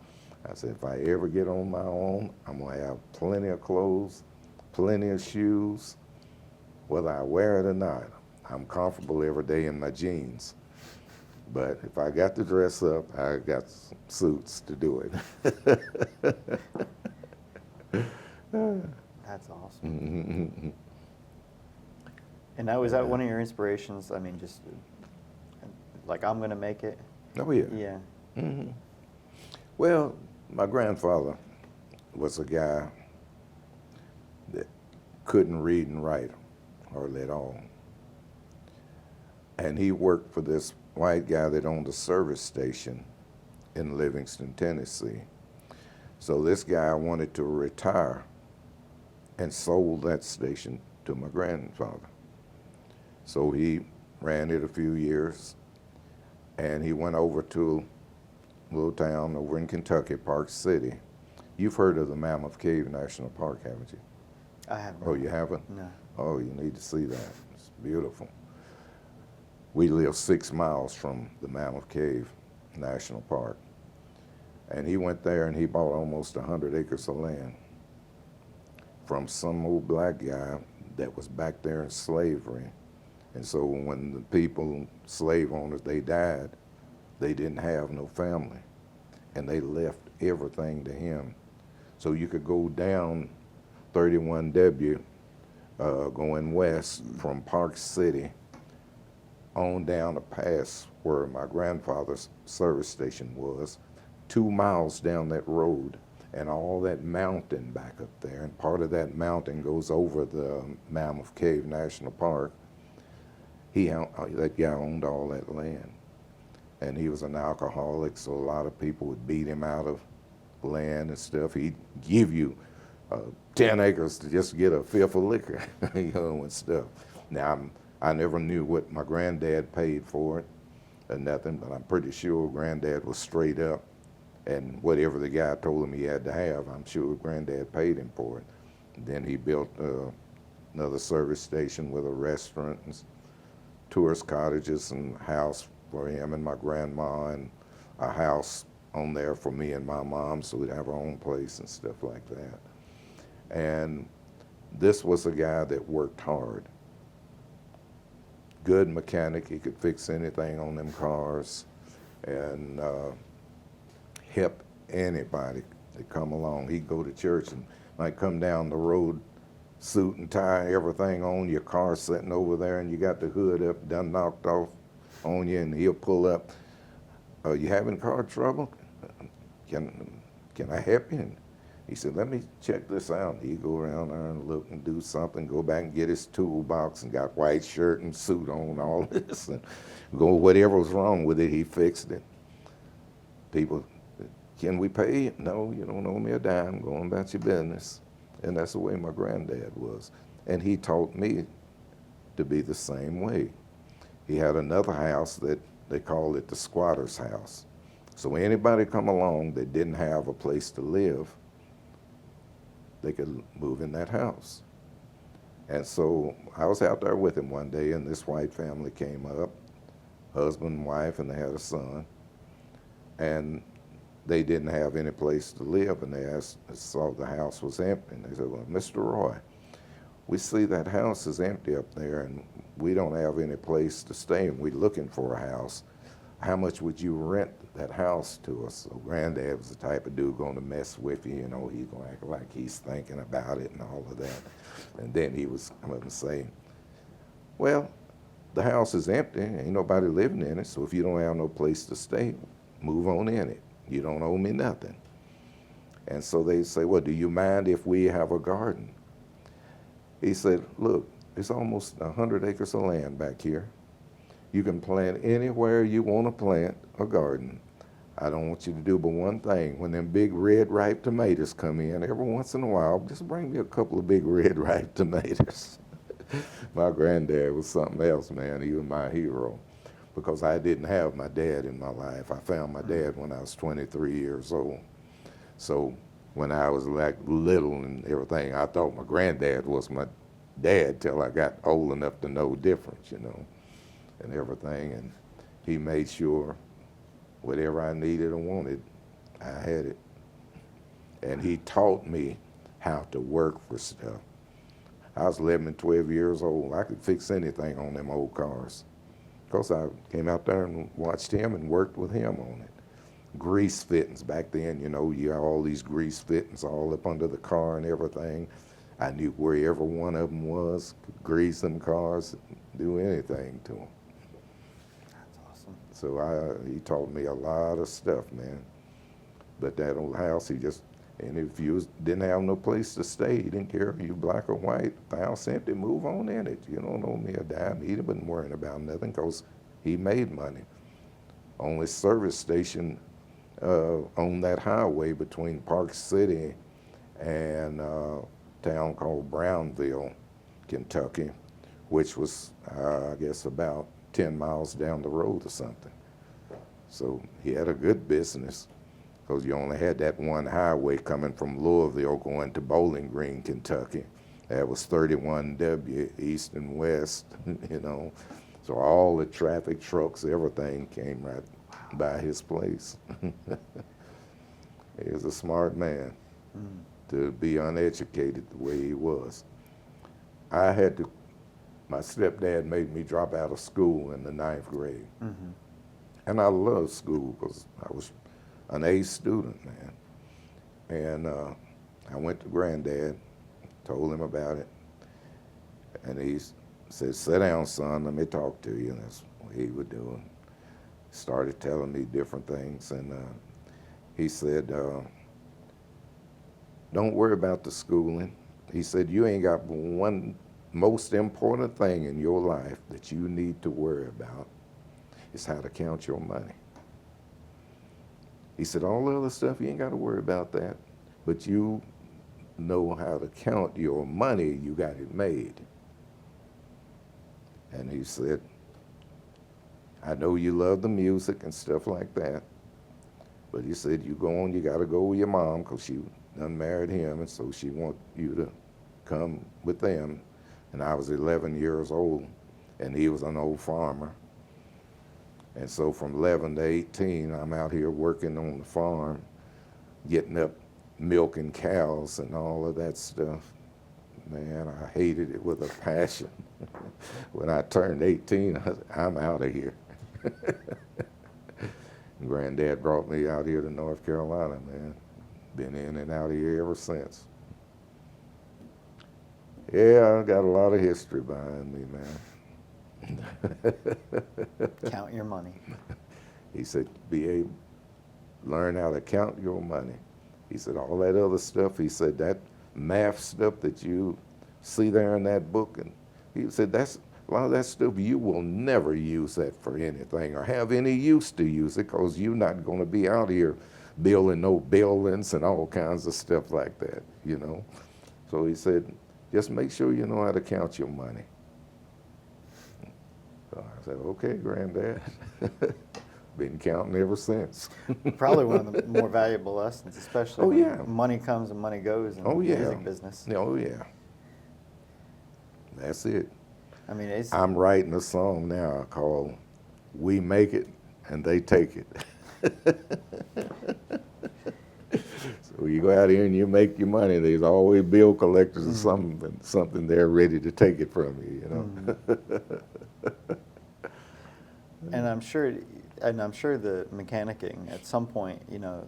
I said, if I ever get on my own, I'm going to have plenty of clothes, plenty of shoes, whether I wear it or not. I'm comfortable every day in my jeans. But if I got to dress up, I got some suits to do it. That's awesome. And was that one of your inspirations? I mean, just like, I'm going to make it? Oh, yeah. Yeah. Well, my grandfather was a guy that couldn't read and write hardly at all. And he worked for this white guy that owned a service station in Livingston, Tennessee. So this guy wanted to retire and sold that station to my grandfather. So he ran it a few years, and he went over to a little town over in Kentucky, Park City. You've heard of the Mammoth Cave National Park, haven't you? I haven't. Oh, you haven't? No. Oh, you need to see that. It's beautiful. We live 6 miles from the Mammoth Cave National Park. And he went there and he bought almost 100 acres of land from some old black guy that was back there in slavery. And so when the people, slave owners, they died, they didn't have no family. And they left everything to him. So you could go down 31W, going west from Park City, on down a pass where my grandfather's service station was, 2 miles down that road, and all that mountain back up there, and part of that mountain goes over the Mammoth Cave National Park. That guy owned all that land, and he was an alcoholic, so a lot of people would beat him out of land and stuff. He'd give you 10 acres to just get a fifth of liquor, you know, and stuff. Now, I never knew what my granddad paid for it or nothing, but I'm pretty sure granddad was straight up, and whatever the guy told him he had to have, I'm sure granddad paid him for it. And then he built another service station with a restaurant and tourist cottages and house for him and my grandma, and a house on there for me and my mom, so we'd have our own place and stuff like that. And this was a guy that worked hard. Good mechanic, he could fix anything on them cars, and help anybody that come along. He'd go to church and might come down the road, suit and tie, everything on, your car sitting over there, and you got the hood up, done knocked off on you, and he'll pull up. Are you having car trouble? Can I help you? And he said, let me check this out. He'd go around there and look and do something, go back and get his toolbox and got white shirt and suit on, all this, and go whatever was wrong with it, he fixed it. People, can we pay you? No, you don't owe me a dime, go on about your business. And that's the way my granddad was. And he taught me to be the same way. He had another house that they called it the squatter's house. So anybody come along that didn't have a place to live, they could move in that house. And so I was out there with him one day, and this white family came up, husband and wife, and they had a son. And they didn't have any place to live, and they saw the house was empty. And they said, well, Mr. Roy, we see that house is empty up there, and we don't have any place to stay, and we're looking for a house. How much would you rent that house to us? So granddad was the type of dude going to mess with you, you know, he's going to act like he's thinking about it and all of that. And then he was coming and saying, well, the house is empty, ain't nobody living in it, so if you don't have no place to stay, move on in it. You don't owe me nothing. And so they say, well, do you mind if we have a garden? He said, look, it's almost 100 acres of land back here. You can plant anywhere you want to plant a garden. I don't want you to do but one thing. When them big red ripe tomatoes come in, every once in a while, just bring me a couple of big red ripe tomatoes. My granddad was something else, man. He was my hero, because I didn't have my dad in my life. I found my dad when I was 23 years old. So when I was like little and everything, I thought my granddad was my dad till I got old enough to know difference, you know, and everything. And he made sure whatever I needed or wanted, I had it. And he taught me how to work for stuff. I was 11 and 12 years old. I could fix anything on them old cars. Because I came out there and watched him and worked with him on it. Grease fittings back then, you know, you have all these grease fittings all up under the car and everything. I knew wherever one of them was, could grease them cars, do anything to them. That's awesome. So he taught me a lot of stuff, man. But that old house, and if you didn't have no place to stay, he didn't care if you black or white, the house empty, move on in it. You don't owe me a dime. He wasn't worrying about nothing because he made money. Only service station on that highway between Park City and a town called Brownville, Kentucky, which was, I guess, about 10 miles down the road or something. So he had a good business, because you only had that one highway coming from Louisville going to Bowling Green, Kentucky. That was 31W, east and west, you know. So all the traffic, trucks, everything came right by his place. He was a smart man to be uneducated the way he was. My stepdad made me drop out of school in the 9th grade. And I loved school because I was an A student, man. And I went to Granddad, told him about it, and he said, sit down, son, let me talk to you. And that's what he would do. And started telling me different things, and he said, don't worry about the schooling. He said, you ain't got one most important thing in your life that you need to worry about is how to count your money. He said, all the other stuff, you ain't got to worry about that, but you know how to count your money, you got it made. And he said, I know you love the music and stuff like that, but he said, you go on, you got to go with your mom because she done married him, and so she want you to come with them. And I was 11 years old, and he was an old farmer. And so from 11 to 18, I'm out here working on the farm, getting up, milking cows and all of that stuff. Man, I hated it with a passion. When I turned 18, I said, I'm out of here. Granddad brought me out here to North Carolina, man. Been in and out of here ever since. Yeah, I got a lot of history behind me, man. Count your money. He said, learn how to count your money. He said, all that other stuff, he said, that math stuff that you see there in that book, and he said, that's a lot of that stuff, you will never use that for anything or have any use to use it because you're not going to be out here building no buildings and all kinds of stuff like that, you know. So he said, just make sure you know how to count your money. So I said, okay, Granddad. Been counting ever since. Probably one of the more valuable lessons, especially when yeah. money comes and money goes in the music business. Oh, yeah. That's it. I mean, it's... I'm writing a song now called We Make It and They Take It. So you go out here and you make your money. There's always bill collectors or something there ready to take it from you, you know. And I'm sure the mechanicking at some point, you know,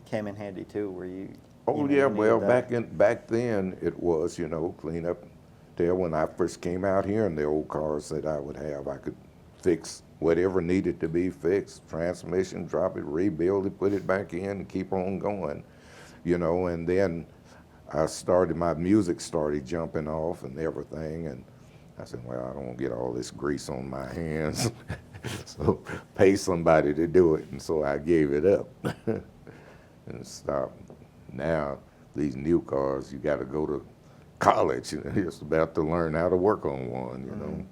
came in handy too, where you. Oh yeah, well back then it was, you know, clean up. There when I first came out here, and the old cars that I would have, I could fix whatever needed to be fixed, transmission, drop it, rebuild it, put it back in, and keep on going, you know. And then my music started jumping off and everything, and I said, well, I don't want to get all this grease on my hands, so pay somebody to do it, and so I gave it up and stopped. Now, these new cars, you got to go to college, you know, you're just about to learn how to work on one, you know.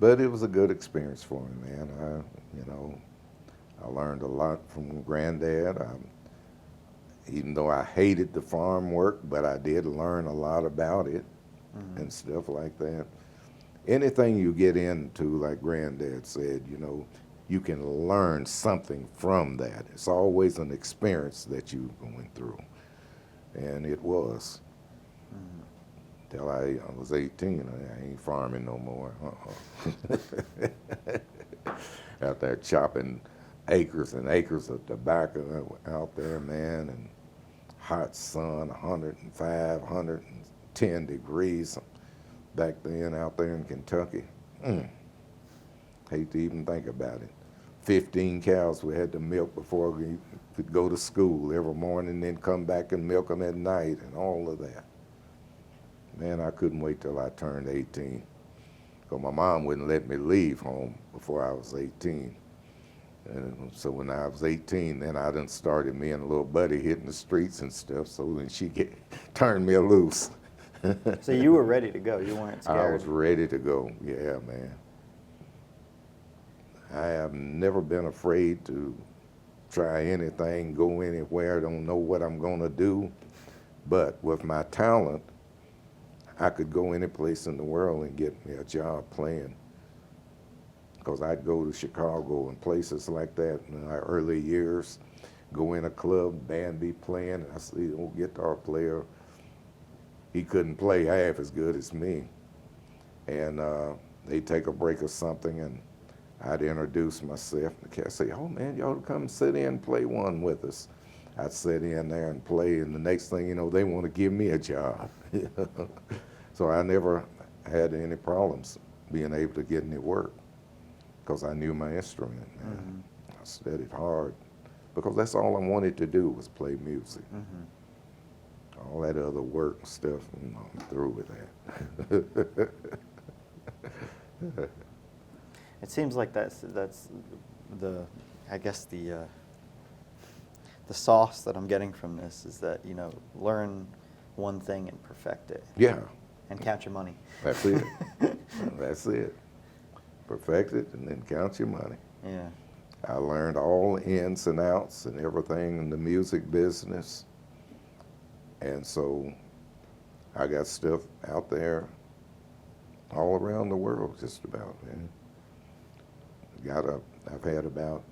But it was a good experience for me, man. I learned a lot from Granddad. Even though I hated the farm work, but I did learn a lot about it and stuff like that. Anything you get into, like Granddad said, you know, you can learn something from that. It's always an experience that you're going through. And it was. Till I was 18, I ain't farming no more. Out there chopping acres and acres of tobacco out there, man, and hot sun, 105, 110 degrees back then out there in Kentucky. Hate to even think about it. 15 cows we had to milk before we could go to school every morning, then come back and milk them at night and all of that. Man, I couldn't wait till I turned 18, because my mom wouldn't let me leave home before I was 18. And so when I was 18, then I done started me and a little buddy hitting the streets and stuff, so then she turned me loose. So you were ready to go, you weren't scared? I was ready to go, yeah, man. I have never been afraid to try anything, go anywhere, don't know what I'm gonna do, but with my talent, I could go any place in the world and get me a job playing. Because I'd go to Chicago and places like that in my early years, go in a club, band be playing, and I see an old guitar player. He couldn't play half as good as me. And they'd take a break or something, and I'd introduce myself. And the cat say, oh man, y'all come sit in and play one with us. I'd sit in there and play, and the next thing you know, they want to give me a job. So I never had any problems being able to get any work because I knew my instrument, man. studied hard, because that's all I wanted to do was play music. All that other work and stuff, I'm through with that. It seems like that's the, I guess the sauce that I'm getting from this is that, you know, learn one thing and perfect it. Yeah, And count your money. that's it. That's it. Perfect it and then count your money. Yeah. I learned all the ins and outs and everything in the music business. And so I got stuff out there all around the world just about, man. I've had about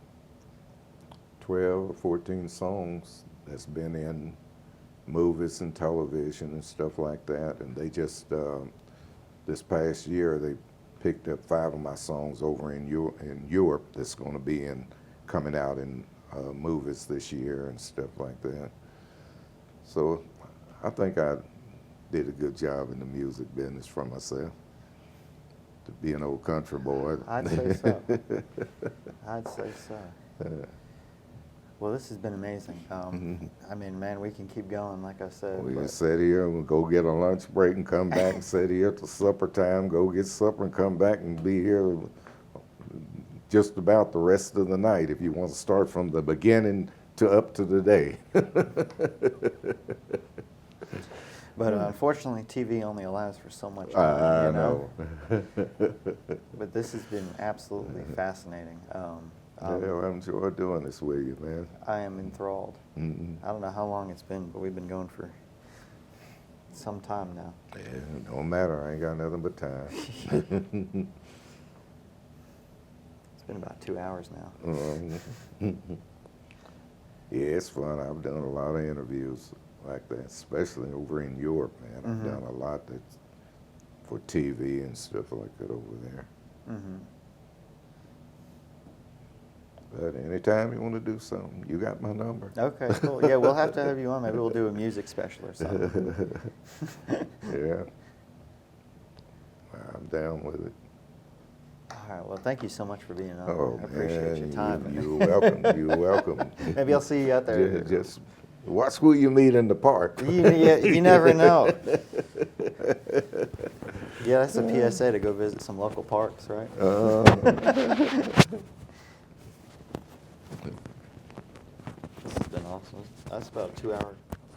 12 or 14 songs that's been in movies and television and stuff like that. And they just, this past year, they picked up 5 of my songs over in Europe that's going to be coming out in movies this year and stuff like that. So I think I did a good job in the music business for myself. To be an old country boy. I'd say so. I'd say so. Well, this has been amazing. I mean, man, we can keep going, like I said. We can sit here and go get a lunch break and come back and sit here till supper time, go get supper and come back and be here just about the rest of the night if you want to start from the beginning to up to the day. But unfortunately, TV only allows for so much. I you know. But this has been absolutely fascinating. Yeah, I enjoy doing this with you, man. I am enthralled. Mm-hmm. I don't know how long it's been, but we've been going for some time now. Yeah, don't matter. I ain't got nothing but time. It's been about 2 hours now. Yeah, it's fun. I've done a lot of interviews like that, especially over in Europe, man. I've done a lot that's for TV and stuff like that over there. But anytime you want to do something, you got my number. Okay, cool. Yeah, we'll have to have you on. Maybe we'll do a music special or something. Yeah. I'm down with it. All right. Well, thank you so much for being on. Oh, I appreciate your time. You're welcome. You're welcome. Maybe I'll see you out there. Just watch who you meet in the park. You never know. Yeah, that's a PSA to go visit some local parks, right? This has been awesome. That's about 2 hours.